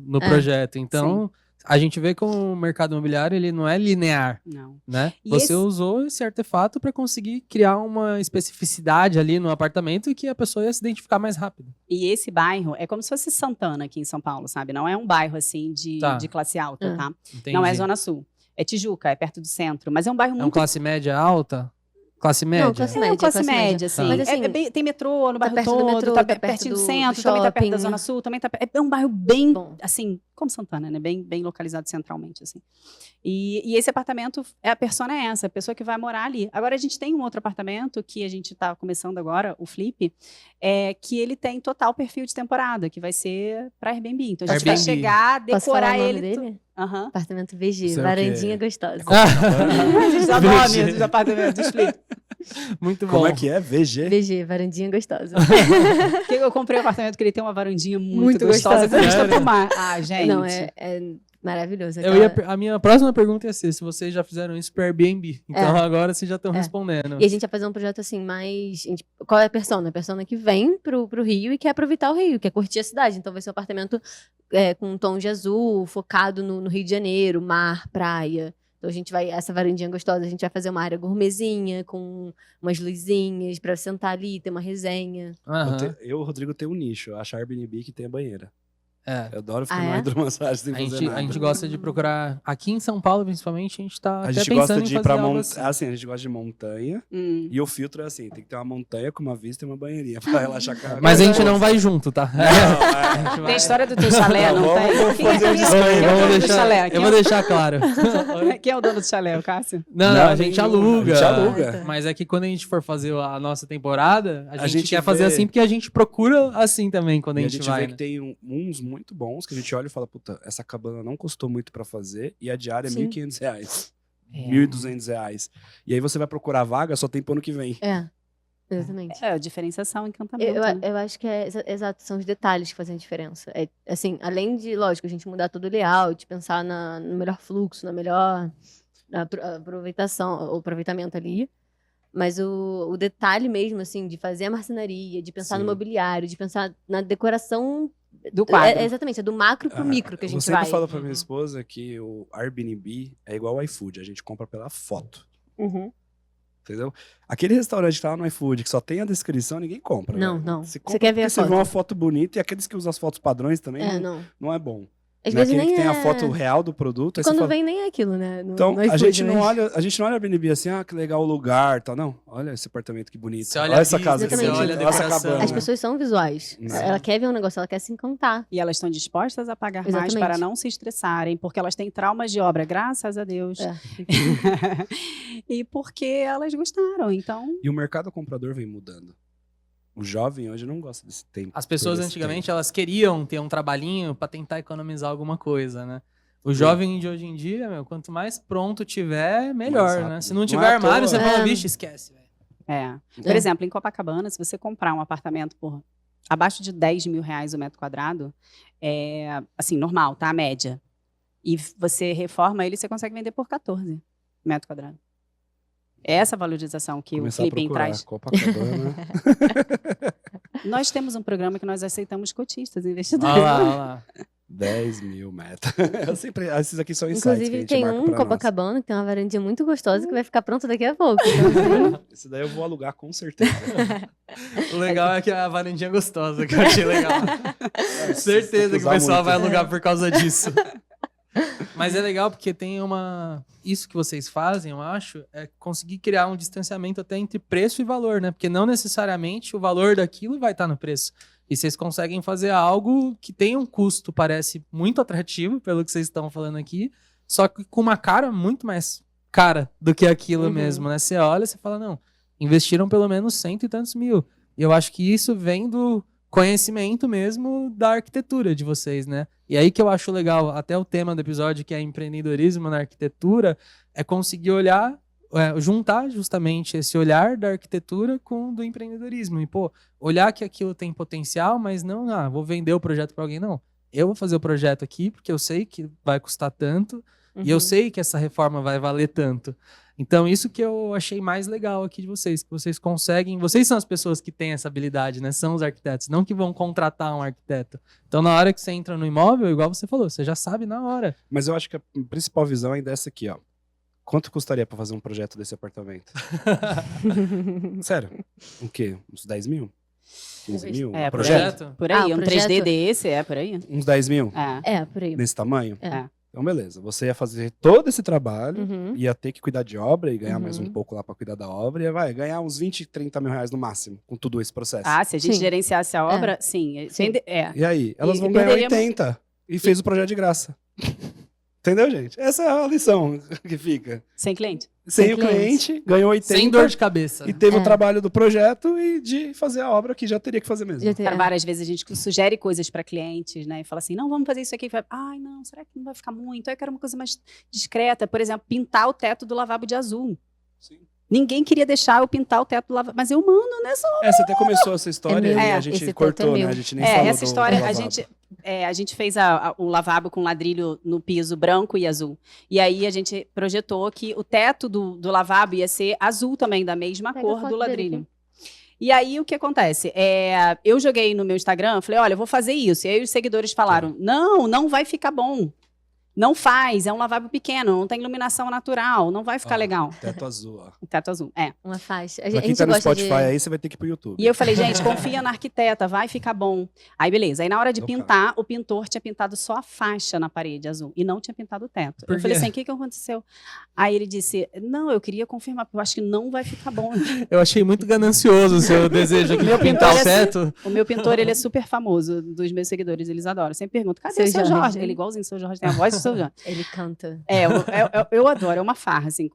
No projeto. Então, a gente vê que o mercado imobiliário ele não é linear, Não. né? E Você esse- usou esse artefato para conseguir criar uma especificidade ali no apartamento e que a pessoa ia se identificar mais rápido. E esse bairro é como se fosse Santana aqui em São Paulo, sabe? Não é um bairro assim Tá. de classe alta, Ah. tá? Entendi. Não é Zona Sul. É Tijuca, é perto do centro. Mas é um bairro É um muito. classe média alta? Classe média? classe É média, uma classe classe média, média. assim. Mas, assim, tem metrô no bairro perto do todo, metrô, tá tá perto pertinho do do centro, também tá perto da shopping. Zona Sul, também tá. É um bairro bem, Bom. assim, como Santana, né? Bem localizado centralmente, assim. E esse apartamento, a persona é essa, a pessoa que vai morar ali. Agora, a gente tem um outro apartamento que a gente tá começando agora, o Flip, que ele tem total perfil de temporada, que vai ser para Airbnb. Então, a gente vai Airbnb. chegar, Posso falar decorar o nome ele. dele? Aham. Apartamento VG, Isso é o varandinha quê? gostosa. A gente dá nome VG. dos apartamentos dos Flip. Muito bom. Como é que é? VG? VG, varandinha gostosa. Porque eu comprei um apartamento que ele tem uma varandinha muito, Muito gostosa gostosa. com vista Sério? pro mar. Ah, gente. Não, é maravilhoso. A minha próxima pergunta ia ser se vocês já fizeram isso para Airbnb. Então agora vocês já estão respondendo. E a gente vai fazer um projeto assim, qual é a persona? A persona que vem pro Rio e quer aproveitar o Rio, quer curtir a cidade. Então vai ser um apartamento com um tom de azul, focado no Rio de Janeiro, mar, praia. Então a gente vai, essa varandinha gostosa, a gente vai fazer uma área gourmetzinha, com umas luzinhas pra sentar ali, ter uma resenha. Aham. Eu, Rodrigo, tenho um nicho. Eu acho a Airbnb que tem a banheira. Eu adoro ficar Ah, na é? hidromassagem sem fazer nada. A gente gosta de procurar. Aqui em São Paulo, principalmente, a gente tá A até gente pensando gosta em de ir fazer pra algo montanha. assim. Assim, a gente gosta de montanha. Hum. E o filtro é assim: tem que ter uma montanha com uma vista e uma banheirinha pra relaxar a Mas a gente não vai junto, tá? Tem a história do teu chalé, não Vamos tem? Quem é fazer um o disclaimer. dono Vamos do deixar, chalé? eu vou deixar claro. Quem é o dono do chalé, o Cássio? Não, a gente aluga. A gente aluga. Mas é que quando a gente for fazer a nossa temporada, a gente quer vê- fazer assim porque a gente procura assim também quando E a gente vê vai. que Né? tem uns muito bons que a gente olha e fala, puta, essa cabana não custou muito pra fazer e a diária é Sim. R$1.500, É. R$1.200. E aí você vai procurar vaga, só tem pro ano que vem. Exatamente. É, diferenciação, encantamento. Eu, né? eu acho que exato, são os detalhes que fazem a diferença. É, assim, além de, lógico, a gente mudar todo o layout, pensar no melhor fluxo, na melhor aproveitamento ali. Mas o detalhe mesmo, assim, de fazer a marcenaria, de pensar no Sim. mobiliário, de pensar na decoração. Do quadro. Exatamente, é do macro pro micro que a Eu gente sempre vai. falo pra minha Uhum. esposa que o Airbnb é igual ao iFood, a gente compra pela foto. Uhum. Entendeu? Aquele restaurante que tá lá no iFood que só tem a descrição, ninguém compra. Não, velho. não. Você Você compra quer ver porque a você vê foto. uma foto bonita e aqueles que usam as fotos padrões também Não. não é bom. Às Não é vezes aquele nem que tem a é- foto real do produto. Aí você Quando fala, vem nem é aquilo, né? então, no a iFood, gente não mas- olha o Airbnb assim, que legal o lugar, tal. Não, olha esse apartamento que bonito. Você olha Olha a essa vista, casa que você bonita. olha a Olha essa decoração. cabana. As pessoas são visuais. Não. Ela quer ver um negócio, ela quer se encantar. E elas estão dispostas a pagar mais Exatamente. para não se estressarem, porque elas têm traumas de obra, graças a Deus. É. E porque elas gostaram, então... E o mercado comprador vem mudando. O jovem hoje não gosta desse tempo. As pessoas desse antigamente, tempo. elas queriam ter um trabalhinho pra tentar economizar alguma coisa, né? O jovem de hoje em dia, quanto mais pronto tiver, melhor, Mais né? rápido. Se não Não tiver é à armário, toa. você fala, É. vixe, esquece, velho. É. Por exemplo, em Copacabana, se você comprar um apartamento por abaixo de R$10 mil o metro quadrado, é assim, normal, tá? A média. E você reforma ele, você consegue vender por 14 metro quadrado. É essa valorização que Começar o a Flipping procurar traz. Copacabana. Nós temos um programa que nós aceitamos cotistas, investidores. Olha lá, olha lá. 10 mil meta. Eu sempre, esses aqui são insights que a Inclusive, gente tem marca um pra Copacabana que tem uma varandinha muito gostosa que vai ficar pronta daqui a pouco. Então, assim, nós. Esse daí eu vou alugar com certeza. O legal é que a varandinha é gostosa, que eu achei legal. Certeza que o pessoal vai alugar por causa disso. Mas é legal porque tem uma... Isso que vocês fazem, eu acho, é conseguir criar um distanciamento até entre preço e valor, né? Porque não necessariamente o valor daquilo vai estar no preço. E vocês conseguem fazer algo que tem um custo, parece muito atrativo, pelo que vocês estão falando aqui, só que com uma cara muito mais cara do que aquilo Uhum. mesmo, né? Você olha e você fala, não, investiram pelo menos 100 e tantos mil. E eu acho que isso vem do conhecimento mesmo da arquitetura de vocês, né? E aí que eu acho legal, até o tema do episódio, que é empreendedorismo na arquitetura, é conseguir olhar, juntar justamente esse olhar da arquitetura com o do empreendedorismo. E, pô, olhar que aquilo tem potencial, mas não, vou vender o projeto para alguém, não. Eu vou fazer o projeto aqui, porque eu sei que vai custar tanto, e eu uhum. sei que essa reforma vai valer tanto. Então, isso que eu achei mais legal aqui de vocês, que vocês conseguem... Vocês são as pessoas que têm essa habilidade, né? São os arquitetos, não que vão contratar um arquiteto. Então, na hora que você entra no imóvel, igual você falou, você já sabe na hora. Mas eu acho que a principal visão ainda é essa aqui, ó. Quanto custaria pra fazer um projeto desse apartamento? Sério? O quê? Uns 10 mil? 15 mil? É, Um por aí. projeto? Por aí, o um projeto- 3D desse, por aí. Uns 10 mil? É. Por aí. Nesse tamanho? É. Então, beleza. Você ia fazer todo esse trabalho, Uhum. ia ter que cuidar de obra e ganhar mais um Uhum. pouco lá pra cuidar da obra, e vai ganhar uns 20, 30 mil reais no máximo, com tudo esse processo. Ah, se a gente Sim. gerenciasse a obra, sim. Sim. E aí? Elas E vão ganhar perderíamos- 80 e fez o projeto de graça. Entendeu, gente? Essa é a lição que fica. Sem cliente. Sem Sem o cliente, ganhou 80 Sem dor de cabeça. e teve É. o trabalho do projeto e de fazer a obra que já teria que fazer mesmo. Já tem- Cara, várias vezes a gente sugere coisas para clientes, né? E fala assim, não, vamos fazer isso aqui. Fala, ai, não, será que não vai ficar muito? Eu quero uma coisa mais discreta. Por exemplo, pintar o teto do lavabo de azul. Sim. Ninguém queria deixar eu pintar o teto do lavabo. Mas eu mando nessa obra. Você até começou essa história meu. e É, a esse gente teto cortou, é né? meu. A gente nem falou Essa do história, lavabo. a gente fez o lavabo com ladrilho no piso branco e azul. E aí a gente projetou que o teto do lavabo ia ser azul também, da mesma Pega a cor foto do dele ladrilho. E aí o que acontece? Eu joguei no meu Instagram, falei, olha, eu vou fazer isso. E aí os seguidores falaram, não vai ficar bom. Não faz, é um lavabo pequeno, não tem iluminação natural, não vai ficar Ó, legal. Teto azul, ó. Teto azul, Uma faixa. Pra quem tá no Spotify aí, você vai ter que ir pro YouTube. E eu falei, gente, confia na arquiteta, vai ficar bom. Aí, beleza. Aí, na hora de Opa. pintar, o pintor tinha pintado só a faixa na parede azul e não tinha pintado o teto. Por Eu falei quê? assim, o que aconteceu? Aí ele disse, não, eu queria confirmar, porque eu acho que não vai ficar bom. Eu achei muito ganancioso o seu desejo de Meu pintar pintor o é teto. O meu pintor, ele é super famoso, dos meus seguidores, eles adoram. Eu sempre pergunto, cadê Seu o seu Jorge? Jorge. Ele é igualzinho o seu Jorge, tem a voz do seu Jorge. Ele canta. Eu adoro, é uma farra, assim,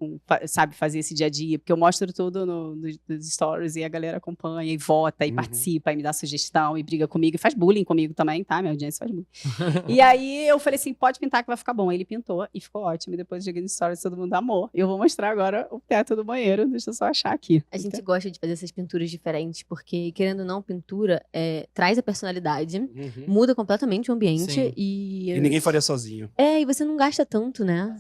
sabe, fazer esse dia a dia, porque eu mostro tudo nos stories e a galera acompanha e vota e Uhum. participa e me dá sugestão e briga comigo e faz bullying comigo também, tá? Minha audiência faz bullying. E aí eu falei assim, pode pintar que vai ficar bom. Aí ele pintou e ficou ótimo. E depois eu cheguei no stories, todo mundo amou. E eu vou mostrar agora o teto do banheiro, deixa eu só achar aqui. A gente gosta de fazer essas pinturas diferentes, porque, querendo ou não, pintura traz a personalidade, Uhum. muda completamente o ambiente Sim. e... E ninguém faria sozinho. E você não gasta tanto, né?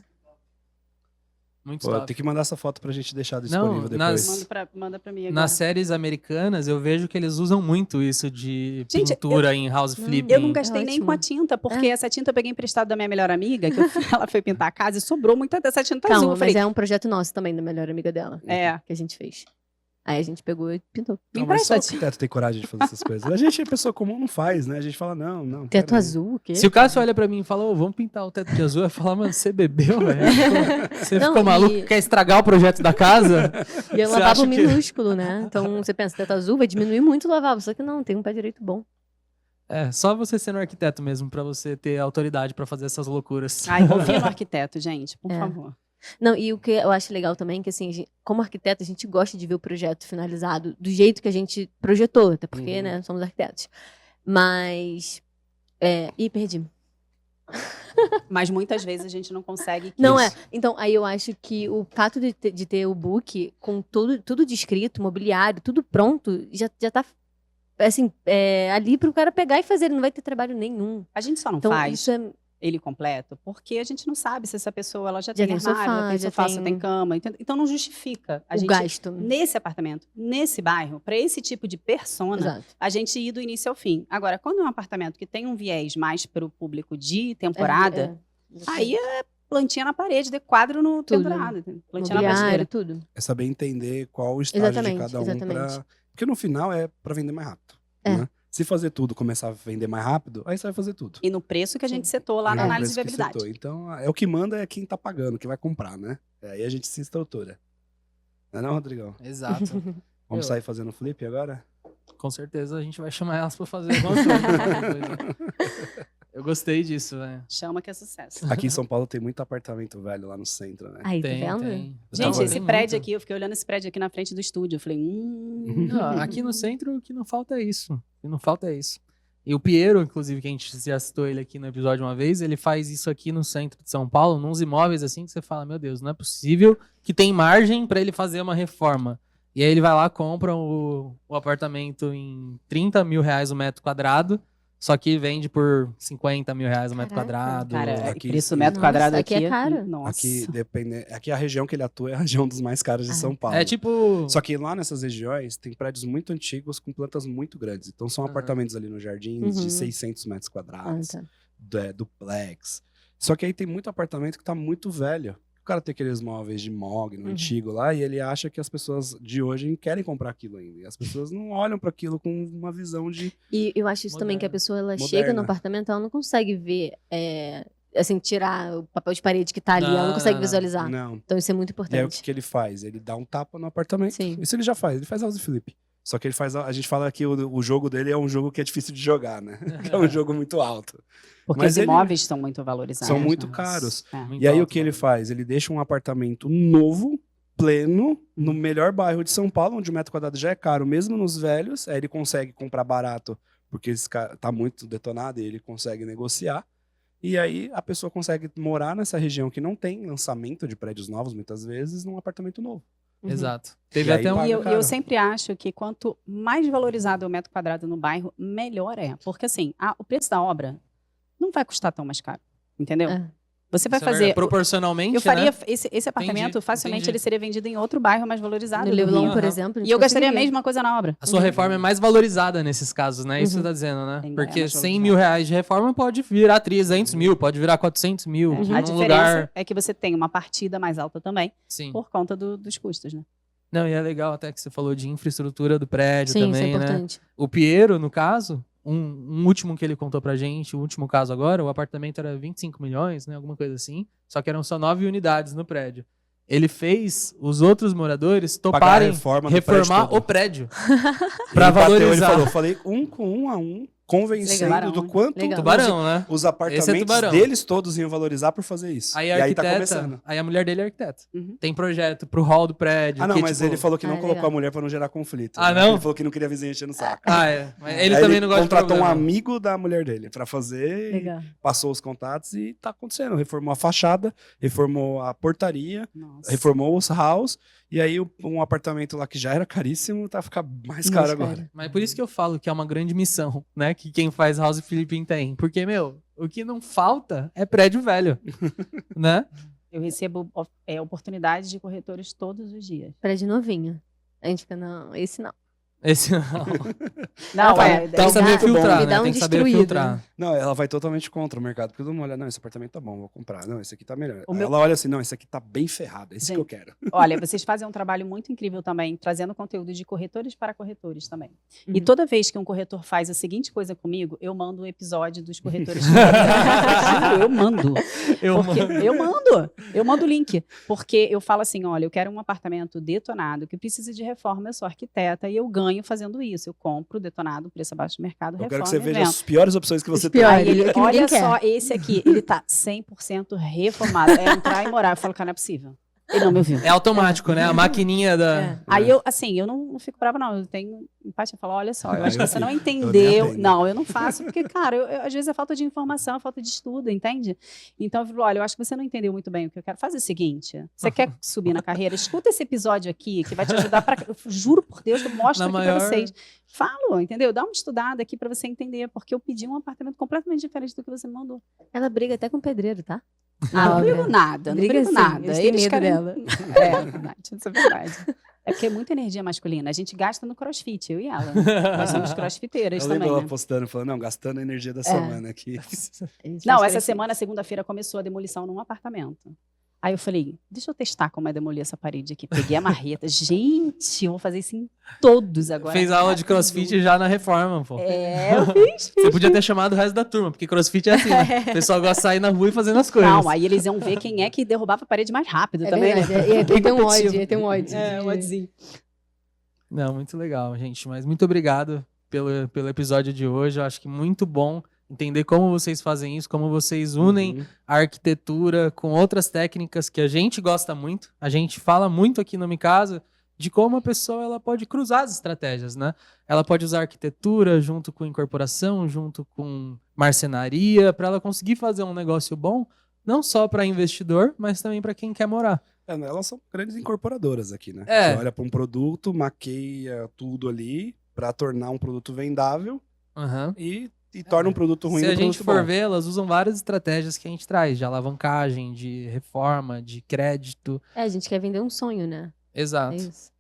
Muito Pô, top. tem que mandar essa foto pra gente deixar disponível depois. nas- Manda pra mim agora. Nas séries americanas, eu vejo que eles usam muito isso de Gente, pintura em house flipping. Eu não gastei nem ótimo. com a tinta, porque essa tinta eu peguei emprestado da minha melhor amiga, que ela foi pintar a casa e sobrou muita dessa tinta Calma, azul. Eu mas falei, é um projeto nosso também, da melhor amiga dela, que a gente fez. Aí a gente pegou e pintou. me Não, mas só empresta o a tinta. arquiteto tem coragem de fazer essas coisas. A gente, pessoa comum, não faz, né? A gente fala, não. Teto peraí. azul, o quê? Se o Cássio olha pra mim e fala, ô, vamos pintar o teto de azul, eu falo, mano, você bebeu, velho? Você Não, ficou maluco, e- quer estragar o projeto da casa? E é um Você lavabo acha que- minúsculo, né? Então você pensa, teto azul vai diminuir muito o lavabo, só que não, tem um pé direito bom. É, só você sendo arquiteto mesmo, pra você ter autoridade pra fazer essas loucuras. Ai, confia no arquiteto, gente, por É. favor. Não, e o que eu acho legal também, que assim, como arquiteto, a gente gosta de ver o projeto finalizado do jeito que a gente projetou, até porque, Uhum. né, somos arquitetos. Mas. Ih, perdi. Mas muitas vezes a gente não consegue. Não Isso. Então, aí eu acho que o fato de ter o book com tudo descrito, mobiliário, tudo pronto, já tá. Assim, ali pro cara pegar e fazer, ele não vai ter trabalho nenhum. A gente só não Então, faz isso é. ele completo porque a gente não sabe se essa pessoa ela já Já tem tem armário, sofá, já tem já sofá, tem- já tem cama. Então não justifica a O gente, gasto. nesse apartamento, nesse bairro, para esse tipo de persona, Exato. a gente ir do início ao fim. Agora, quando é um apartamento que tem um viés mais para o público de temporada, aí é plantinha na parede, de quadro no Tudo. temporada. Plantinha na prateleira. Mobiliário, tudo. É saber entender qual o estágio Exatamente, de cada um. exatamente. Porque no final é pra vender mais rápido. É. Né? Se fazer tudo começar a vender mais rápido, aí você vai fazer tudo. E no preço que a gente Sim. setou lá na É o análise de preço que viabilidade. setou. Então, é o que manda é quem tá pagando, quem vai comprar, né? Aí a gente se estrutura. Não é não, Rodrigão? Exato. Vamos Eu- sair fazendo flip agora? Com certeza a gente vai chamar elas pra fazer alguma coisa. Eu gostei disso, velho. Chama que é sucesso. Aqui em São Paulo tem muito apartamento velho lá no centro, né? Aí, Tem, tá vendo? tem. Gente, Não, esse tem prédio muito. aqui, eu fiquei olhando esse prédio aqui na frente do estúdio. Eu falei, Não, aqui no centro o que não falta é isso. O que não falta é isso. E o Piero, inclusive, que a gente já citou ele aqui no episódio uma vez, ele faz isso aqui no centro de São Paulo, nos imóveis assim, que você fala, meu Deus, não é possível que tem margem pra ele fazer uma reforma. E aí ele vai lá, compra o apartamento em 30 mil reais o metro quadrado, só que vende por 50 mil reais o metro Caraca. quadrado. cara, Aqui- preço metro Nossa, quadrado aqui aqui. é caro. Nossa. Aqui a região que ele atua é a região dos mais caros de São Paulo. É tipo... Só que lá nessas regiões tem prédios muito antigos com plantas muito grandes. Então são Aham. apartamentos ali nos jardins Uhum. de 600 metros Ah, quadrados, tá. duplex. Só que aí tem muito apartamento que tá muito velho. O cara tem aqueles móveis de mogno Uhum. antigo lá e ele acha que as pessoas de hoje querem comprar aquilo ainda. E as pessoas não olham para aquilo com uma visão de E eu acho isso também que a Moderna. pessoa ela Moderna. chega no apartamento, ela não consegue ver, assim, tirar o papel de parede que tá ali, ela não consegue Não, visualizar. não. Então isso é muito E aí o importante. que ele faz? Ele dá um tapa no apartamento. Sim. Isso ele já faz, ele faz house flip. Só que ele faz, a gente fala que o jogo dele é um jogo que é difícil de jogar, né? Que é um jogo muito alto. Porque Mas os ele- imóveis são muito valorizados. São muito né? caros. É. muito E aí o alto, que ele né? faz? Ele deixa um apartamento novo, pleno, no melhor bairro de São Paulo, onde o metro quadrado já é caro, mesmo nos velhos. Aí ele consegue comprar barato, porque esse cara tá muito detonado e ele consegue negociar. E aí a pessoa consegue morar nessa região que não tem lançamento de prédios novos, muitas vezes, num apartamento novo. Uhum. Exato. Teve E aí até um... paga E eu caro. sempre acho que quanto mais valorizado é o metro quadrado no bairro, melhor é. Porque assim, o preço da obra não vai custar tão mais caro. Entendeu? É. Você vai Isso é fazer... verdade. Proporcionalmente, Eu faria né? esse apartamento, Entendi, facilmente entendi. ele seria vendido em outro bairro mais valorizado. No do leilão, Rio. por exemplo. a gente E eu gastaria a conseguiria. mesma coisa na obra. A sua reforma é mais valorizada nesses casos, né? Isso que você tá dizendo, né? É Porque mais 100 mil reais de reforma pode virar 300 mil, pode virar 400 mil. A Num diferença lugar... é que você tem uma partida mais alta também, Sim. por conta dos custos, né? Não, e é legal até que você falou de infraestrutura do prédio Sim, também, isso é né? importante. O Piero, no caso, um último que ele contou pra gente, o último caso agora, o apartamento era 25 milhões, né? Alguma coisa assim. Só que eram só 9 unidades no prédio. Ele fez os outros moradores Pagar a toparem reforma do reformar prédio todo. o prédio. Ele Pra bateu, ele valorizar. falou, falei um a um, convencendo Legal. do quanto Legal. Tubarão, né? os Esse é apartamentos tubarão. deles todos iam valorizar por fazer isso. Aí e a aí arquiteta, tá começando. aí a mulher dele é arquiteta. Uhum. Tem projeto pro hall do prédio. Ah, não, que, mas tipo... ele falou que não Ah, colocou legal. a mulher pra não gerar conflito. Ah, né? não? Ele falou que não queria a vizinha enchendo o saco. Ah, é. Mas ele Aí também não gosta de contratou um problema. amigo da mulher dele pra fazer, e Legal. passou os contatos e tá acontecendo. Reformou a fachada, reformou a portaria, Nossa. reformou os halls, e aí um apartamento lá que já era caríssimo tá ficando mais caro agora. Mas por isso que eu falo que é uma grande missão, né? Que quem faz House Flipping tem. Porque, meu, o que não falta é prédio velho, né? Eu recebo oportunidades de corretores todos os dias. Prédio novinho. A gente fica, não, esse não. Esse não. Não, Tem que saber muito bom. filtrar, Me né? dá um Tem que saber destruído. filtrar. Não, ela vai totalmente contra o mercado, porque todo mundo olha, não, esse apartamento tá bom, vou comprar. Não, esse aqui tá melhor. O meu- Ela olha assim, não, esse aqui tá bem ferrado, esse que eu quero. Olha, vocês fazem um trabalho muito incrível também, trazendo conteúdo de corretores para corretores também. E Uhum. toda vez que um corretor faz a seguinte coisa comigo, eu mando um episódio dos corretores. Juro, eu mando. Eu mando o link. Porque eu falo assim, olha, eu quero um apartamento detonado que precisa de reforma, eu sou arquiteta e eu ganho fazendo isso. Eu compro detonado, preço abaixo do mercado, Eu quero reforma que você e veja vendo. as piores opções que você Os tem. piores. Aí ele, que ninguém olha quer. só, esse aqui, ele tá 100% reformado. É entrar e morar. Eu falo, cara, não é possível. Ele não me ouviu. É automático, né? A maquininha da... É. Aí eu, assim, eu não fico brava, não. Eu tenho empatia. Eu falo, olha só, eu acho que eu você não fico. Eu nem entendeu. atendo. Não, eu não faço, porque, cara, às vezes é falta de informação, é falta de estudo, entende? Então eu falo, olha, eu acho que você não entendeu muito bem o que eu quero. Faz o seguinte: você quer subir na carreira? Escuta esse episódio aqui, que vai te ajudar pra. Eu juro por Deus, eu mostro Na aqui maior- pra vocês. Falo, entendeu? Dá uma estudada aqui pra você entender, porque eu pedi um apartamento completamente diferente do que você me mandou. Ela briga até com o pedreiro, tá? Não, não obra. brigo nada, não Briga brigo sim, nada. eles têm medo querem- dela. É verdade, isso é verdade. É porque é muita energia masculina. A gente gasta no crossfit, eu e ela. Nós somos crossfiteiras Eu também, lembro ela né? postando, falando, não, gastando a energia da semana aqui. A gente Não, faz essa crescer. semana, segunda-feira, começou a demolição num apartamento. Aí eu falei, deixa eu testar como é demolir essa parede aqui. Peguei a marreta. Gente, eu vou fazer isso em todos agora. Fez aula de crossfit já na reforma, pô. É, eu fiz. Você podia ter chamado o resto da turma, porque crossfit é assim, né? O pessoal gosta de sair na rua e fazendo as coisas. Não, aí eles iam ver quem é que derrubava a parede mais rápido É também, verdade. né? Ia ter um ódio, ia ter um ódio. É, um ódiozinho. Não, muito legal, gente. Mas muito obrigado pelo episódio de hoje. Eu acho que muito bom entender como vocês fazem isso, como vocês unem a arquitetura com outras técnicas que a gente gosta muito. A gente fala muito aqui no Mi Casa de como a pessoa ela pode cruzar as estratégias, né? Ela pode usar arquitetura junto com incorporação, junto com marcenaria, para ela conseguir fazer um negócio bom, não só para investidor, mas também para quem quer morar. Elas são grandes incorporadoras aqui, né? É. Você olha para um produto, maqueia tudo ali para tornar um produto vendável Aham. e torna um produto ruim Se num a gente produto for bom. ver, elas usam várias estratégias que a gente traz, de alavancagem, de reforma, de crédito. É, a gente quer vender um sonho, né? É Exato. isso.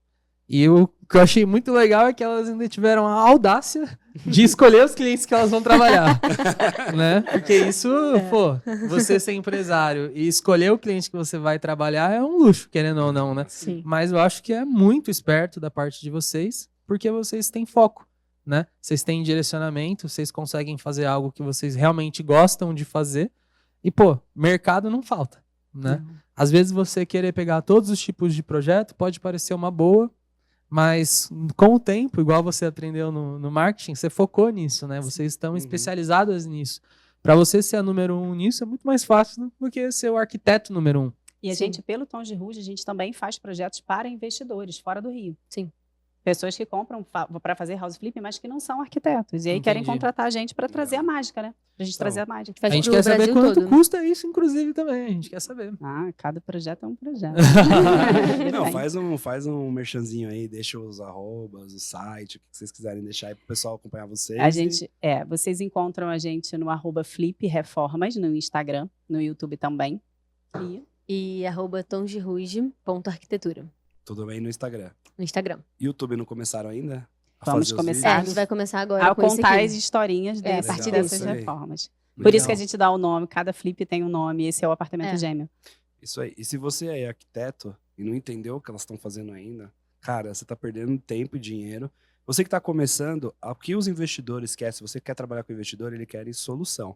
E o que eu achei muito legal é que elas ainda tiveram a audácia de escolher os clientes que elas vão trabalhar, né? Porque isso, pô, você ser empresário e escolher o cliente que você vai trabalhar é um luxo, querendo ou não, né? Sim. Mas eu acho que é muito esperto da parte de vocês, porque vocês têm foco, né? Vocês têm direcionamento, vocês conseguem fazer algo que vocês realmente gostam de fazer. E, pô, mercado não falta, né? Às vezes você querer pegar todos os tipos de projeto pode parecer uma boa, mas com o tempo, igual você aprendeu no marketing, você focou nisso, né? Vocês estão especializadas nisso. Para você ser a número 1 nisso é muito mais fácil do que ser o arquiteto número 1. E a Sim. gente, pelo Tons de Rouge, a gente também faz projetos para investidores fora do Rio. Sim. Pessoas que compram para fazer house flip, mas que não são arquitetos. E aí querem Entendi. contratar a gente para trazer a mágica, né? Pra gente Então, trazer a mágica. A gente pro quer saber Brasil quanto todo. custa isso, inclusive, também. A gente quer saber. Ah, cada projeto é um projeto. Não, Depende. faz um merchanzinho aí, deixa os arrobas, o site, o que vocês quiserem deixar aí pro pessoal acompanhar vocês. Vocês encontram a gente no @flipreformas no Instagram, no YouTube também. E @tonsderuge.arquitetura Tudo bem no Instagram. no Instagram. YouTube não começaram ainda? A Vamos fazer os começar. A vídeos? gente vai começar agora A com esse contar aqui. as historinhas É, a partir Legal, dessas isso aí. reformas. Por Legal. isso que a gente dá o nome, cada flip tem um nome, esse é o apartamento É. gêmeo. Isso aí. E se você é arquiteto e não entendeu o que elas estão fazendo ainda, cara, você tá perdendo tempo e dinheiro. Você que tá começando, o que os investidores querem, se você quer trabalhar com investidor, eles querem solução.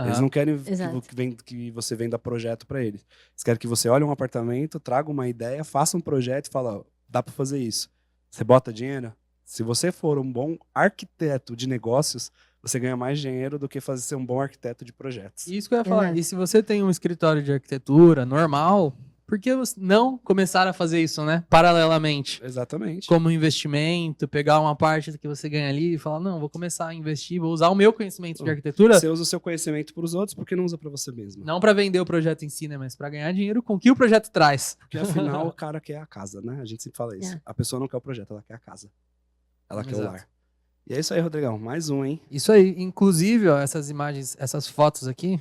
Eles não querem Exato. que você venda projeto para eles. Eles querem que você olhe um apartamento, traga uma ideia, faça um projeto e fala, ó, dá para fazer isso. Você bota dinheiro? Se você for um bom arquiteto de negócios, você ganha mais dinheiro do que ser um bom arquiteto de projetos. Isso que eu ia falar. Exato. E se você tem um escritório de arquitetura normal, por que você não começar a fazer isso, né? Paralelamente. Exatamente. Como investimento, pegar uma parte do que você ganha ali e falar, não, vou começar a investir, vou usar o meu conhecimento de arquitetura, Você usa o seu conhecimento para os outros, por que não usa para você mesmo? não para vender o projeto em si, né? Mas para ganhar dinheiro com o que o projeto traz. Porque afinal o cara quer a casa, né? A gente sempre fala isso. É. A pessoa não quer o projeto, ela quer a casa. Ela quer o Exato. lar. E é isso aí, Rodrigão. Mais um, hein? Isso aí. Inclusive, ó, essas imagens, essas fotos aqui,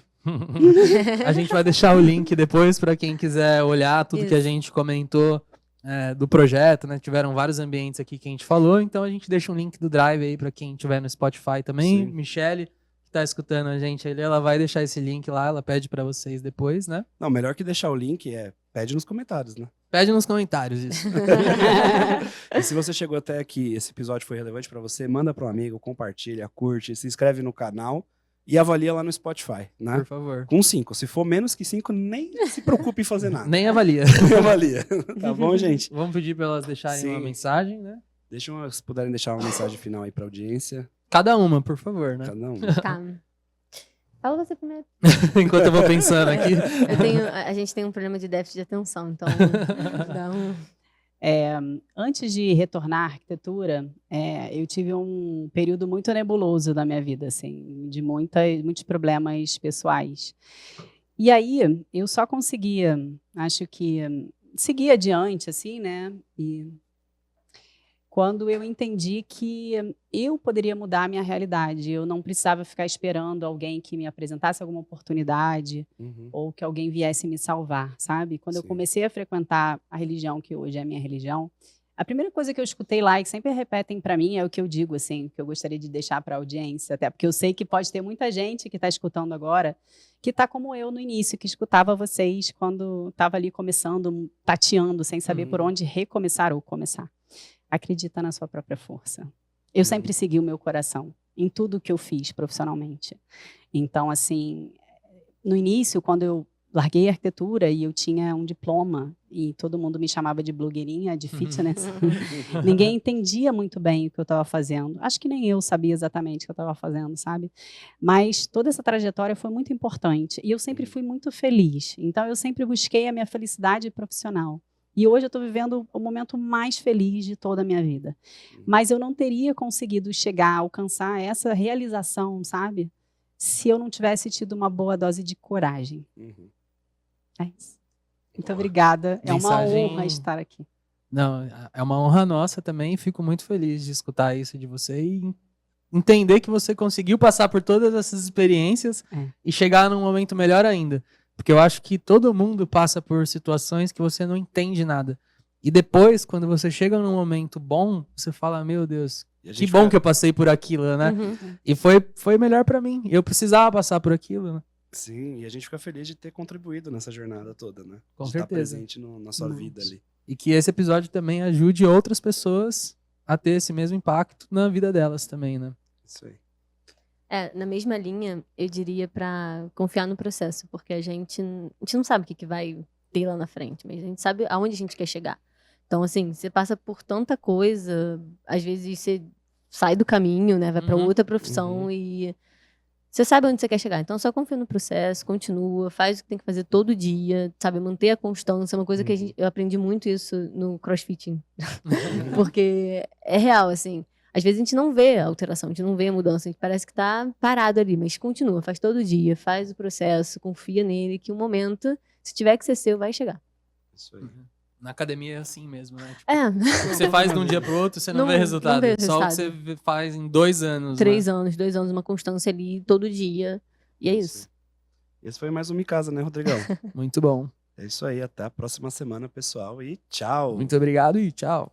a gente vai deixar o link depois para quem quiser olhar tudo que a Isso. gente comentou do projeto, né? Tiveram vários ambientes aqui que a gente falou, então a gente deixa um link do Drive aí para quem tiver no Spotify também. Sim. Michele, que tá escutando a gente ali, ela vai deixar esse link lá, ela pede para vocês depois, né? Não, melhor que deixar o link pede nos comentários, né? Pede nos comentários isso. E se você chegou até aqui, esse episódio foi relevante pra você, manda para um amigo, compartilha, curte, se inscreve no canal e avalia lá no Spotify, né? Por favor. Com 5. Se for menos que 5, nem se preocupe em fazer nada. Nem avalia. Avalia. Tá bom, gente? Vamos pedir para elas deixarem uma Sim. mensagem, né? Se puderem deixar uma mensagem final aí pra audiência, Cada uma, por favor, né? cada um. Tá. Fala você primeiro. Enquanto eu vou pensando aqui. A gente tem um problema de déficit de atenção, então dá um... Antes de retornar à arquitetura, eu tive um período muito nebuloso da minha vida, assim, de muitos problemas pessoais. E aí, eu só conseguia, acho que, seguir adiante, assim, né? E quando eu entendi que eu poderia mudar a minha realidade, eu não precisava ficar esperando alguém que me apresentasse alguma oportunidade, Uhum. ou que alguém viesse me salvar, sabe? Quando eu Sim. comecei a frequentar a religião que hoje é a minha religião, a primeira coisa que eu escutei lá e que sempre repetem para mim é o que eu digo, assim, que eu gostaria de deixar para a audiência, até porque eu sei que pode ter muita gente que está escutando agora que está como eu no início, que escutava vocês quando estava ali começando, tateando, sem saber por onde recomeçar ou começar. Acredita na sua própria força. Eu sempre segui o meu coração em tudo que eu fiz profissionalmente. Então, assim, no início, quando eu larguei a arquitetura e eu tinha um diploma e todo mundo me chamava de blogueirinha, de fitness, ninguém entendia muito bem o que eu estava fazendo. Acho que nem eu sabia exatamente o que eu estava fazendo, sabe? Mas toda essa trajetória foi muito importante e eu sempre fui muito feliz. Então, eu sempre busquei a minha felicidade profissional. E hoje eu estou vivendo o momento mais feliz de toda a minha vida. Mas eu não teria conseguido chegar, alcançar essa realização, sabe? Se eu não tivesse tido uma boa dose de coragem. Uhum. É isso. Muito obrigada. É uma Mensagem- honra estar aqui. Não, é uma honra nossa também. Fico muito feliz de escutar isso de você e entender que você conseguiu passar por todas essas experiências e chegar num momento melhor ainda. Porque eu acho que todo mundo passa por situações que você não entende nada. E depois, quando você chega num momento bom, você fala, meu Deus, E a que gente bom fica- que eu passei por aquilo, né? Uhum. E foi melhor pra mim. Eu precisava passar por aquilo, né? Sim, e a gente fica feliz de ter contribuído nessa jornada toda, né? Com de estar certeza. presente na sua vida ali. E que esse episódio também ajude outras pessoas a ter esse mesmo impacto na vida delas também, né? Isso aí. Na mesma linha, eu diria pra confiar no processo, porque a gente não sabe o que vai ter lá na frente, mas a gente sabe aonde a gente quer chegar. Então, assim, você passa por tanta coisa, às vezes você sai do caminho, né, vai pra Uhum. outra profissão e você sabe onde você quer chegar. Então, só confia no processo, continua, faz o que tem que fazer todo dia, sabe? Manter a constância. É uma coisa que eu aprendi muito isso no crossfit. Porque é real, assim. Às vezes a gente não vê a alteração, a gente não vê a mudança, a gente parece que tá parado ali, mas continua, faz todo dia, faz o processo, confia nele, que o momento, se tiver que ser seu, vai chegar. Isso aí. Na academia é assim mesmo, né? Tipo, É. você faz de um dia pro outro, você não vê resultado. Só o que você faz em 2 anos. 3 anos, 2 anos, uma constância ali, todo dia. E é isso. Esse foi mais um Mikasa, né, Rodrigão? Muito bom. É isso aí, até a próxima semana, pessoal, e tchau! Muito obrigado e tchau.